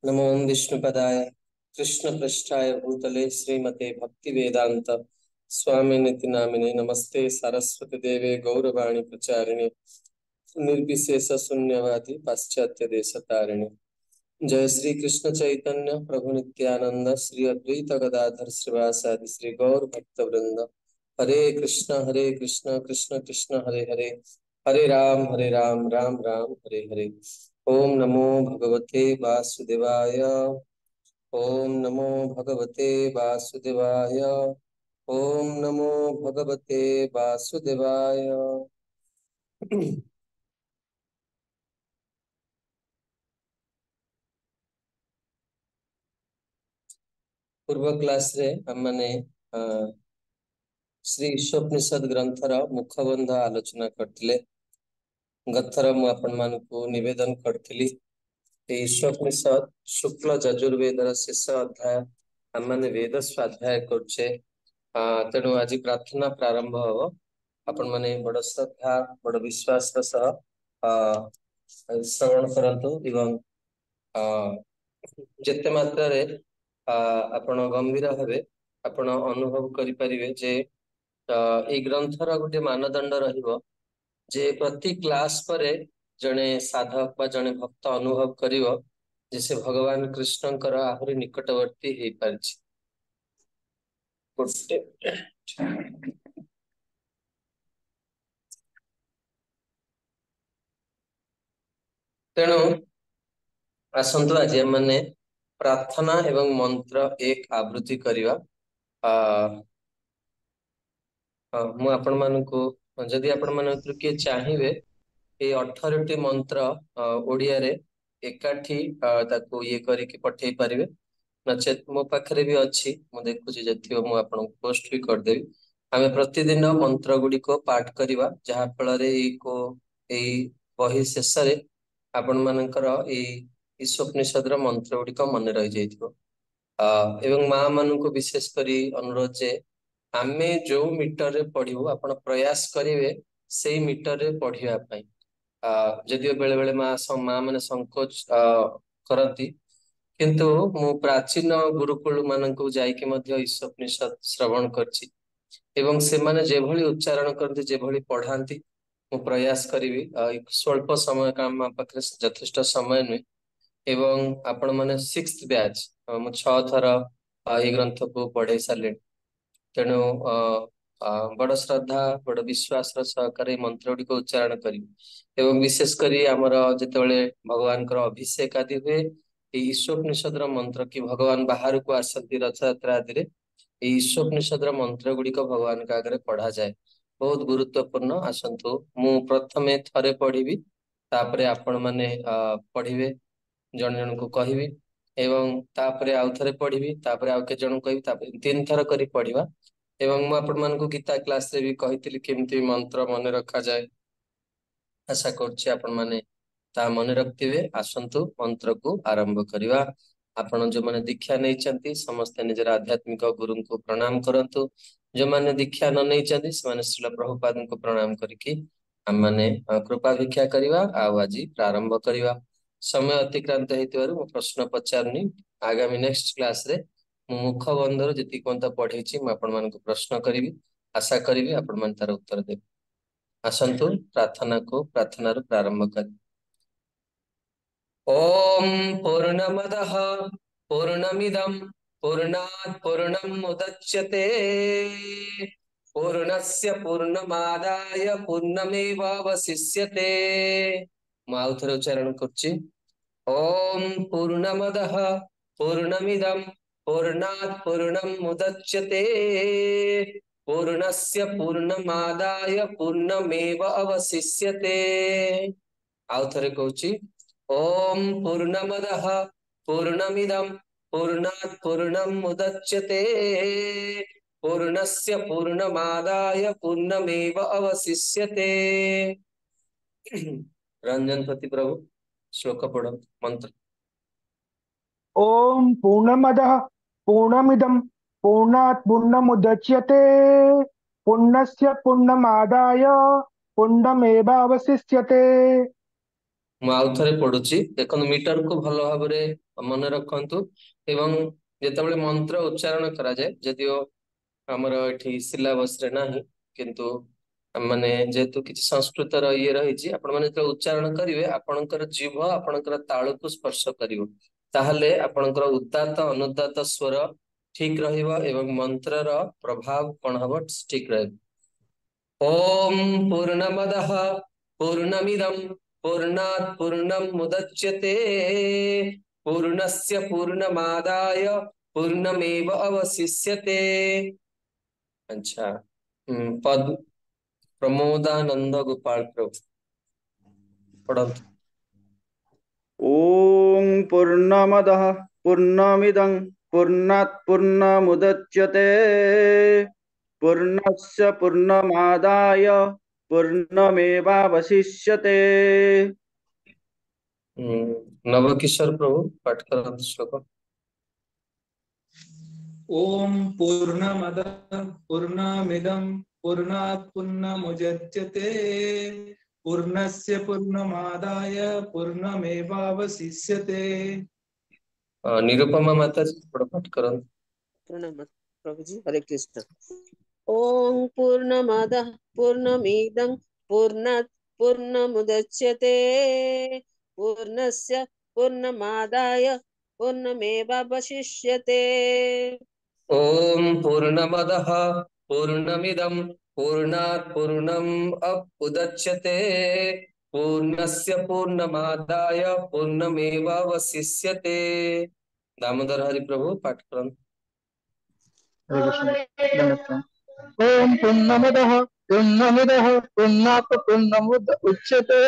नमो विष्णुपदाय कृष्णपृष्ठाय भूतले श्रीमते भक्तिवेदांत स्वामिनिति नामिने नमस्ते सरस्वती देवे गौरवाणी प्रचारिणे निर्विशेष शून्यवादी पाश्चात्य देशतारिणे। जय श्री कृष्ण चैतन्य प्रभु नित्यानंद श्री अद्वैत गदाधर श्रीवासादि श्री गौर भक्त वृंद। हरे कृष्ण कृष्ण कृष्ण हरे हरे, हरे राम राम राम हरे हरे। ओम नमो भगवते वासुदेवाय। ओम नमो भगवते वासुदेवाय। ओम नमो भगवते वासुदेवाय। पूर्व क्लास रे हमने श्री ईशोपनिषद ग्रंथर मुखबंध आलोचना करथिले। गथर मु आपण मानकु निवेदन करथिली ईशोपनिषद शुक्ल यजुर्वेदर शेष अध्याय हमने वेद स्वाध्याय करछे। तेणु आज प्रार्थना प्रारंभ हम। आपण माने बड़ श्रद्धा बड़ विश्वास सह श्रवण करंतु एवं जेते मात्रा रे आपण गंभीर हेबे आपण अनुभव करि परिबे जे ए ग्रंथर गोटे मानदंड रहिबो जे प्रति क्लास परे जने साधक बा जने भक्त अनुभव करिवो जे से भगवान कृष्णकर आहुरी निकटवर्ती हेई पारछि। तेणु आसंतु आज माने प्रार्थना एवं मंत्र एक आवृत्ति करिवा। मु आपण मानकु जदि आपण माने किए चाहिबे ए 18टी मंत्र ओडिया रे एकाठी ताकू ये करिके पठेई परिवे। नचेत मो पाखरे भी अछि, मु देखुची जथियो मु आपण पोस्ट भी कर देबी। आमे प्रतिदिन मंत्र गुडी को पाठ करिवा जहा फल रे को एई बही शेष रे आपण मानकर एई ईशोपनिषद मंत्र गुडी को मन रहि जाइथिबो। एवं माँ मानू विशेष करी अनुरोध जे आमे जो मीटर रे पढ़िबो आपण प्रयास करिवे सेई मीटर रे पढ़िया पई। जदियो बेले बेले माँ माने संकोच करती, किंतु मु प्राचीन गुरुकुल मानकु जाइके मध्य ईशोपनिषद श्रवण करछि एवं से माने जेभली उच्चारण करते जेभली पढ़ांती मु प्रयास करिवि। स्वल्प समय काम पाखरे यथेष्ट समय नुहे एवं आपण माने 6th बैच मु 6 थर ए ग्रंथ को पढ़े सारे। तेणु बड़ श्रद्धा बड़ विश्वास सहकारे मंत्र गुडी को उच्चारण करी एवं विशेष करी आमर जेतेबेले भगवान अभिषेक आदि हुए ईशोपनिषद मंत्र कि भगवान बाहर को आसती रथ यात्रा आदि रे ईशोपनिषद मंत्र गुडी को भगवान का आगे पढ़ा जाए, बहुत गुरुत्वपूर्ण। आसंतु मु प्रथमे थरे पढ़िबी तापरे आपण माने पढ़िबे, जन जन को कहिबी एवं तापरे आउ थरे पढ़िबी तापरे आउ के जन कहबी तापरे 3 थर करी पढ़िबा। एवं मु आपण मानकु गीता क्लास रे भी कहितली केमती मंत्र मन रखा जाए। आशा करछि आपण माने ता मन रखथिबे। आसंतु मंत्र को आरंभ करिवा। आपण जो माने दीक्षा नै चंती समस्त निजर आध्यात्मिक गुरु को प्रणाम करंतु। जो माने दीक्षा न नै चंती से माने श्रील प्रभुपाद को प्रणाम करिकि हम माने कृपा भिक्षा करिवा आ आजि प्रारंभ करिवा। समय अतिक्रांत हेतु मु प्रश्न पचारनी आगामी नेक्स्ट क्लास रे मु मुख बंधर जति कोंता पढेछि मु आपण मानको प्रश्न करिवि। आशा करिवि आपण मान तार उत्तर देबे। आसंतु प्रार्थना को प्रार्थना रो प्रारंभ करि। ओम पूर्णमदः पूर्णमिदं पूर्णात् पूर्णम् उदच्यते पूर्णस्य पूर्णमादाय पूर्णमेवावशिष्यते। मु आउ थरे उच्चारण करछि। ओम पूर्णमदः पूर्णमिदं पूर्णात् पूर्णम् उदच्यते पूर्णस्य पूर्णमादाय पूर्णमेव अवशिष्यते। आउ थरे कहूछि। ओम पूर्णमदः पूर्णमिदं पूर्णात् पूर्णम् उदच्यते पूर्णस्य पूर्णमादाय पूर्णमेव अवशिष्यते। रंजन पति प्रभु श्लोक पढ़ो मंत्र। ओम पूर्णमदः पूर्णमिदं पूर्णात् पूर्णमुदच्यते पूर्णस्य पूर्णमादाय पूर्णमेवावशिष्यते। ମୁଁ ଆଉ ଥରେ ପଢୁଛି, ଦେଖନ୍ତୁ ମିଟର କୁ ଭଲ ଭାବରେ ମନେ ରଖନ୍ତୁ। ଏବଂ ଯେତେବେଳେ ମନ୍ତ୍ର ଉଚ୍ଚାରଣ କରାଯାଏ, ଯଦିଓ ଆମର ଏଠି ସିଲାବସ ରେ ନାହିଁ, କିନ୍ତୁ ମାନେ ଯେହେତୁ କିଛି ସଂସ୍କୃତର ଇଏ ରହିଛି, ଆପଣ ମାନେ ଯେତେବେଳେ ଉଚ୍ଚାରଣ କରିବେ ଆପଣଙ୍କର ଜିଭ ଆପଣଙ୍କର ତାଳୁକୁ ସ୍ପର୍ଶ କରିବ, ତାହେଲେ ଆପଣଙ୍କର ଉଦାତ୍ତ ଅନୁଦାତ୍ତ ସ୍ୱର ଠିକ ରହିବ ଏବଂ ମନ୍ତ୍ରର ପ୍ରଭାବ କଣ ହବ, ଠିକ ରହିବ। ओम पूर्णमदः पूर्णमिदं पूर्णात् पूर्णं मुदच्यते पूर्णस्य पूर्णमादाय पूर्णमेव अवशिष्यते। अच्छा, पद प्रमोदानंद गोपाल प्रभु पढ़ंतु। ॐ पूर्णमदः पूर्णमिदं पूर्णात् पूर्णमुदच्यते पूर्णस्य पूर्णमादाय पूर्णमेवावशिष्यते। नवकिशोर प्रभु पाठ करंतु श्लोक। ओम पूर्णमदः पूर्णमिदं पूर्णात् पूर्णमुदच्यते पूर्णस्य पूर्णमादाय पूर्णमेवावशिष्यते। निरुपमा माता जी थोड़ा पाठ करंतु। प्रणाम प्रभु जी, हरे कृष्ण। ओम पूर्णमदः पूर्णमिदं पूर्णात् पूर्णमुदच्यते पूर्णस्य पूर्णमादाय पूर्णमेवावशिष्यते। ओम पूर्णमदः पूर्णमिदं पूर्णात् पूर्णम् उदच्यते पूर्णस्य पूर्णमादाय पूर्णमेवावशिष्यते। दामोदर हरि प्रभु पाठ करंतु। ओम पूर्णमदः पूर्णमिदः पूर्णात् पूर्णमुद उच्यते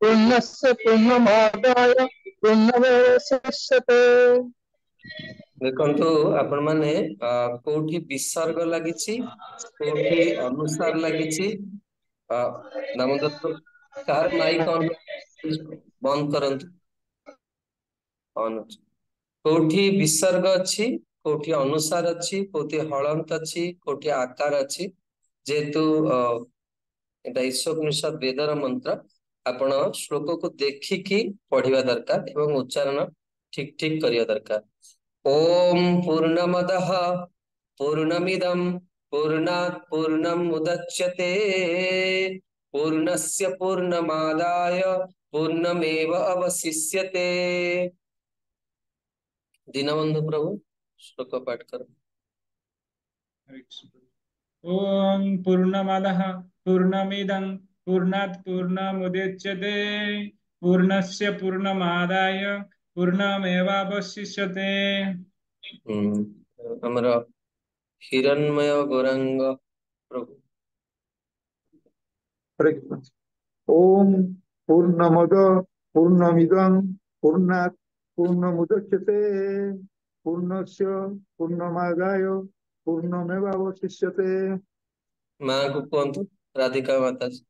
पूर्णस्य पूर्णमादाय पूर्णमेवावशिष्यते। देखंतु आपण माने कोठी विसर्ग लागिछि, कोठी अनुसार लागिछि। दामोदर प्रभु कार माइक ऑन बंद करंतु, ऑन अछि। कोठी विसर्ग अछि, कोठी अनुसार अछि, कोठी हलंत अछि, कोठी आकार अछि। जेहेतु एटा ईशोपनिषद वेदर मंत्र, आपण श्लोक को देखिकी पढ़िवा दरकार एवं उच्चारण ठीक ठीक करिया दरकार। ओम पूर्णमदः पूर्णमिदं पूर्णात् पूर्णम् उदच्यते पूर्णस्य पूर्णमादाय पूर्णमेव अवशिष्यते। दीनबंधु प्रभु श्लोक पाठ करो। ओम पूर्णमदः पूर्णमिदं पूर्णात् पूर्णमुदच्यते पूर्णस्य पूर्णमादाय पूर्णमेवावशिष्यते। हमर हिरण्मय गौरांग प्रभु। हरे कृष्ण। ओम पूर्णमद पूर्णमिदं पूर्णात् पूर्णमुदच्यते पूर्णस्य पूर्णमादाय पूर्णमेवावशिष्यते। माँ को कहतु, राधिका माता जी।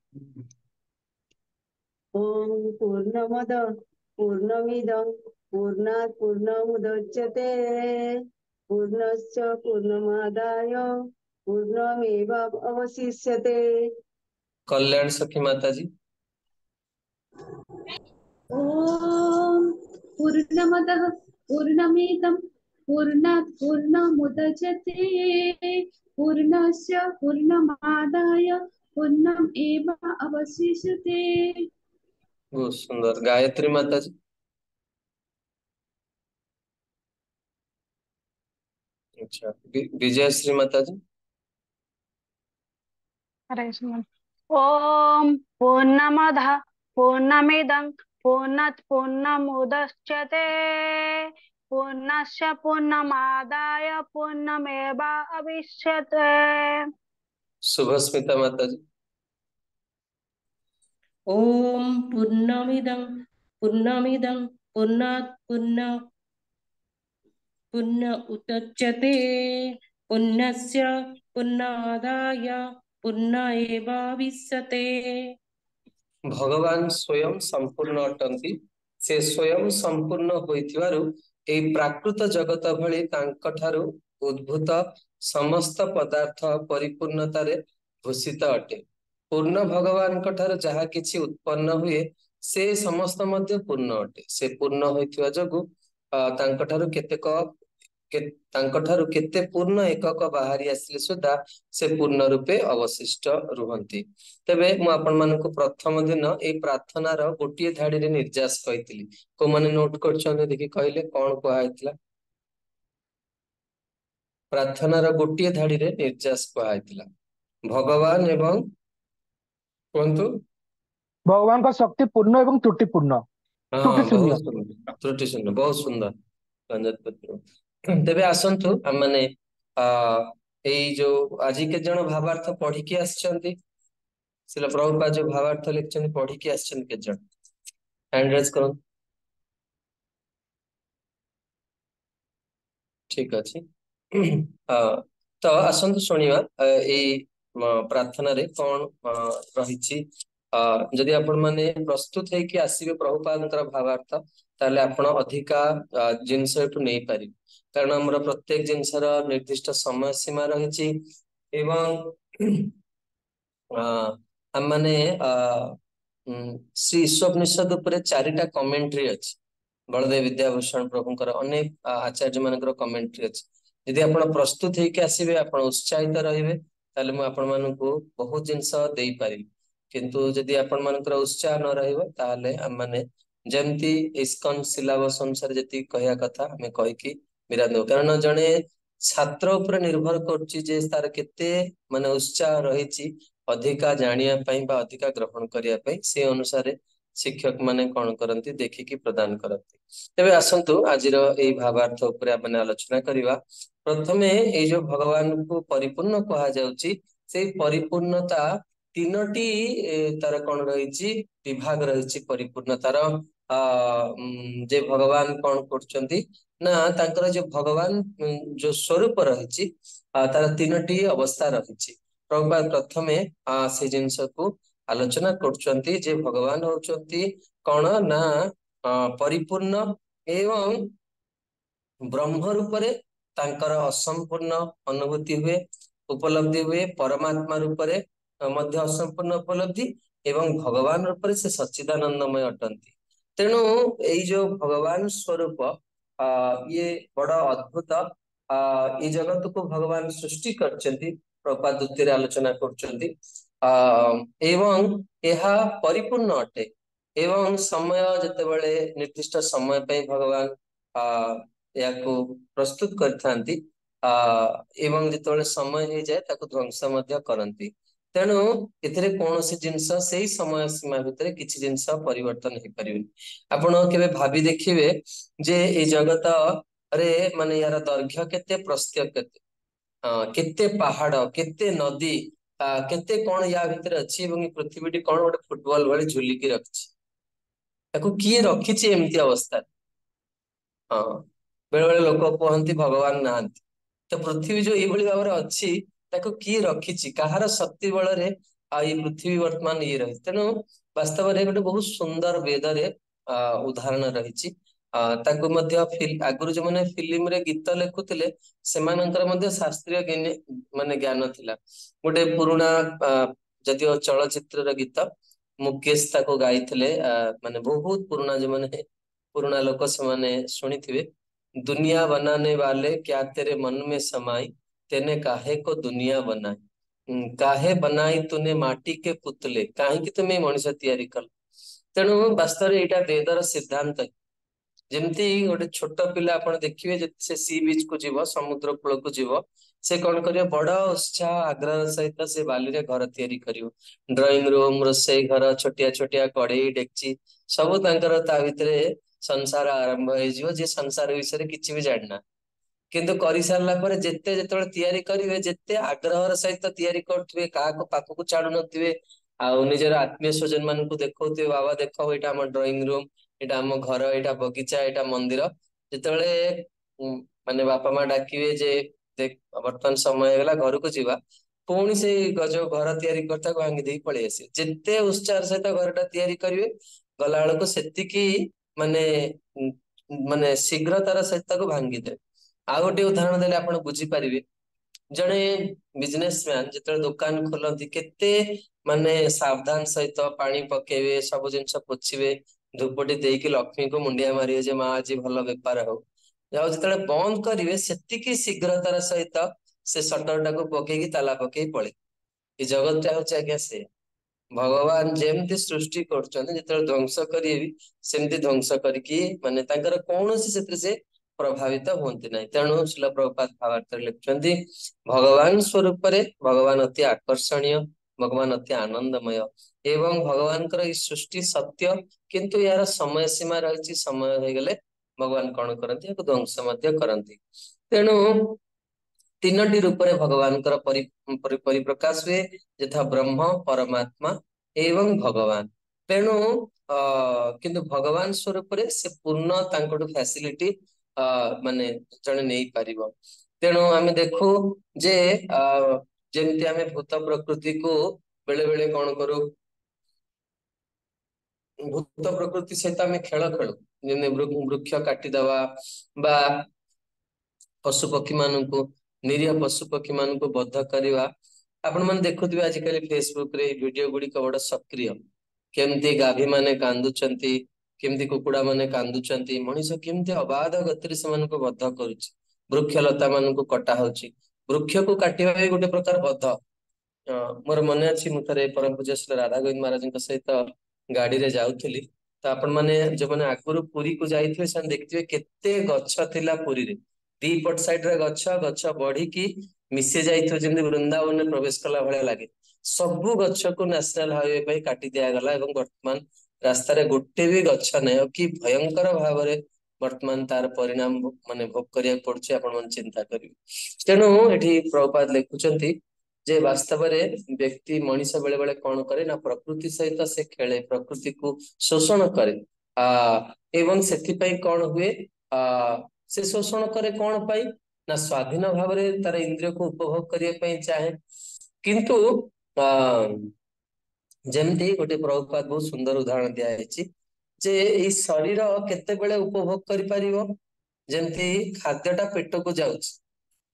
ओम पूर्णमदः पूर्णमिदं पूर्णात् पूर्णमुदच्यते पूर्णस्य पूर्णमादाय पूर्णमेवावशिष्यते। कल्याण सखी माता जी। ओम पूर्णमदः पूर्णमिदं पूर्णात् पूर्णमुदच्यते पूर्णस्य पूर्णमादाय पूर्णमेवावशिष्यते। बहुत सुंदर। गायत्री माता जी। अच्छा, विजयश्री माता जी। ओम पूर्णमदः पूर्णमिदं पूर्णात् पूर्णमुदच्यते पूर्णस्य पूर्णमादाय पूर्णमेवावशिष्यते। शुभस्मिता माता जी। ओम पूर्णमिदं पूर्णात् पूर्ण उदच्यते पूर्णस्य पूर्णमादाय पूर्णमेवावशिष्यते। भगवान स्वयं संपूर्ण अटंती, से स्वयं संपूर्ण होइथिवारु एई प्राकृत जगत भଳି तांक ठारू उद्भूत समस्त पदार्थ परिपूर्णतारे भूषित अटे। पूर्ण भगवान ठारू जहा किछि उत्पन्न हुए से समस्त मध्य पूर्ण अटे से पूर्ण होइथिबा जोगु तांकठारु केते पूर्ण एकक बाहरी आसिले सुद्धा से पूर्ण रूपे अवशिष्ट रुहंती। तेबे मु आपण मानकु प्रथम दिन ए प्रार्थनार गोटिए धाड़ी रे निर्जास कहितली को माने नोट करछन देखि कहले कोन को आइतला प्रार्थनार गोटिए धाड़ी रे निर्जास को आइतला भगवान एवं कुहंतु भगवान का शक्ति पूर्ण एवं त्रुटिपूर्ण त्रुटि हाँ शून्य। बहुत सुंदर त्रुटि शून्य बहुत सुंदर रंजत पत्र तेबे आसंतु हम माने एई जो आजि के जण भावार्थ पढ़ी के आछंती सिला प्रभुपाद जो भावार्थ लिखछन पढ़ी के आछन के जण हैंड रेज करो ठीक अछि तो आसंतु शुणिवा एई प्रार्थना रे कोन रहिछि जदि आपण माने प्रस्तुत है कि आसीबे प्रभुपादंकर भावार्थ ताले आपण अधिका जिंस एटु नै पारि कारण हमर प्रत्येक जिंसर निर्दिष्ट समय सीमा रहिछि एवं हम माने श्री ईश्वरनिषद उपरे 4टा कमेंट्री अछि बलदेव विद्याभूषण प्रभुंकर अनेक आचार्य मानकर कमेंट्री अछि यदि आपण प्रस्तुत है कि आसीबे आपण उत्साहित रहिबे ताले मु आपण मानकु बहुत जिंस देई पारि किंतु जदि आपण मानकर उत्साह न रहइबो ताले हम माने जेमती इस्कन सिलेबस अनुसार जति कहया कथा हमें कहि कि विराम कारण जणे छात्र ऊपर निर्भर करछि जे तार केते माने उत्साह रहिछि अधिका जानिया पई बा अधिका ग्रहण करिया पई से अनुसार शिक्षक माने कोन करंती देखिकी प्रदान करंती। तेबे आसंतु आजिर एई भावार्थ ऊपर आपण आलोचना करिवा प्रथमे एई जो भगवान को परिपूर्ण कहा जाउछि से परिपूर्णता तीनोटी तार कोन रहिछि विभाग रहिछि परिपूर्णतार जे भगवान कोन करछंती ना तांकर जो भगवान जो स्वरूप रहिछि तार तीनोटी अवस्था रहिछि प्रभुपाद प्रथमे से जिंस को आलोचना करछंती जे भगवान होचंती कोन ना परिपूर्ण एवं ब्रह्म रूप रे तांकर असंपूर्ण अनुभूति हुए उपलब्धि हुए परमात्मा रूप रे मध्य असंपूर्ण उपलब्धि एवं भगवान रूप से सच्चिदानंदमय अटंती तेणु एई जो भगवान स्वरूप ये बड़ा अद्भुत ये जगत को भगवान सृष्टि करचंती प्रभुपाद द्वितीय आलोचना करचंती एवं यह परिपूर्ण अटे एवं समय जतेबेले निर्दिष्ट समय पे भगवान याको प्रस्तुत करथांती एवं जतेबेले समय हो जाए ताको ध्वंस मध्य करंती तेणु एथिरे कोनोसी जिंस सेही समय सीमा भितरे किछि जिंस परिवर्तन हे परिबे आपण केबे भाबी देखिबे जे ए जगत रे माने यार दैर्घ्य केते प्रस्थ्य केते केते पहाड़ केते नदी केते कोन या भितरे अछि एवं पृथ्वीटी कोन गोटे फुटबॉल भली झुलिकी रखछि ताको किए रखिछि एमती अवस्था हाँ बेले बेले लोक कहंती भगवान नाहंती तो पृथ्वी जो एभली भाବରେ अछि ताको किए रखिछि काहार शक्ति बल रे ये पृथ्वी वर्तमान ये रही तेणु वास्तव रे गोटे बहुत सुंदर वेद रे उदाहरण रहिछि ताको मध्य आगुरु जो माने फिल्म रे गीत लेखुतिले सेमानंकर मध्य शास्त्रीय माने ज्ञान थिला गोटे पुराना जदियो चलचित्र रे गीत मुकेश ताको गाइथिले माने बहुत पुराना जो माने पुराना लोक से माने सुनिथिबे दुनिया बनाने वाले क्या तेरे मन में समाई तेने काहे को दुनिया बनाई काहे बनाई तूने माटी के पुतले काहे कि तुम्हें मनुष्य तैयारी कल तेणु वास्तव एटा वेदर सिद्धांत जेमती गोटे छोट पिला आपण देखिबे से सी बीच को जीव समुद्र कूल को जीव से कौन करियो बड़ा उत्साह आग्रह सहित से बाली रे घर तैयारी करियो ड्राइंग रूम रोसई घर छोटिया छोटिया कड़े डेक्ची सब तांकर ता भितरे संसार आरंभ हो जिवो जे संसार विषय किछि भी जानना किंतु करि सारला पर जेते जेतले तैयारी करिवे जेते आग्रहर सहित तैयारी करथिबे का को पाखो को चाडु नथिबे आ निजर आत्मीय स्वजन मान को देखौथिबे बाबा देखो एटा हम ड्राइंग रूम एटा हम घर एटा बगीचा एटा मंदिर जेतले माने बापा माँ डाकिबे जे देख वर्तमान समय होला घर को जीवा पुणी से जो घर तैयारी करता भांगी दे पळेई आसे जेते उत्साह सहित घरटा तैयारी करिवे गला बेलको सेतिकी माने माने शीघ्र तार सहित को भांगी दे आ गोटे उदाहरण देले आपण बुझी पारिबे जड़े बिजनेसमैन जिते दुकान खोलती केते माने सावधान सहित पानी पकेबे सब जिनस पोछिबे धूपटी देकी लक्ष्मी को मुंडिया मारिबे जे माँ आज भल बेपार हो जो बंद करेंगे सेतिकी शीघ्रतार सहित से सटर टाक पकईकी ताला पकई पड़े ये जगत टा हूँ आज्ञा से भगवान जेमती सृष्टि कर ध्वंस करेंगे सेमती ध्वंस करके माने तांकर कौन से प्रभावित हुंती नहीं तेणु शिल प्रभुपाद भावार्थ लिखुंट भगवान स्वरूप भगवान अति आकर्षणीय भगवान अति आनंदमय एवं भगवान सृष्टि सत्य किंतु यार समय सीमा रही समय हो गले भगवान कौन करती ध्वंस करती तेणु तीनोटी रूप भगवान परिप्रकाश हुए यथा ब्रह्म परमात्मा एवं भगवान तेणु किंतु भगवान स्वरूप से पूर्ण तांकटू फैसिलिटी माने जने नहीं पारिबो तेणु आम देखू जे जेमती आम भूत प्रकृति को बेले बेले कौन करू भूत प्रकृति सहित आम खेल खेलु वृक्ष काटिदवा बा पशु पक्षी मानू निरीह पशु पक्षी मानू बद्ध करवा आपण मैंने देखुवे आजिकल फेसबुक रे वीडियो गुड़िक बड़ सक्रिय केमती गाभी माने कांदुचंती केमती कुकुड़ा माने कांदुचंती मनीष केमती अबाध गति से बद्ध करुच्ची वृक्षलता मानू कटा होची वृक्ष को काटिबा भी गोटे प्रकार बद्ध मोर मन अच्छी मुझे परम पूज्य श्री राधा गोविंद महाराज सहित गाड़ी रे जाऊली तो आपण मैंने जो मैंने आगुरी पुरी को जाइए से देखिए केते गछ थिला पुरी रे दीपट साइड रे गछ गछ बढ़ी की मिसे जाइए जमी वृंदावन में प्रवेश कला भाया लगे सबू गछ को नेशनल हाईवे पे काटी दिगला वर्तमान रास्तार गोटे भी गछ ना कि भयंकर भाव में वर्तमान तार परिणाम माने भोग करिया पड़छे आपण मन चिंता करिवे तेणु एठी प्रभुपाद लिखुचंती जे वास्तव में व्यक्ति मनीष बेले बेले कौन करे ना प्रकृति सहित से खेले प्रकृति को शोषण करे एवं से कौन हुए से शोषण करे कौन पाई ना स्वाधीन भाव में तार इंद्रिय को उपभोग करने चाहे किंतु जमती गोटे प्रभुपाद बहुत सुंदर उदाहरण दिखाई जे ई शरीर केते बेले उपभोग करि परिबो जेमती खाद्यटा पेट को जाउछ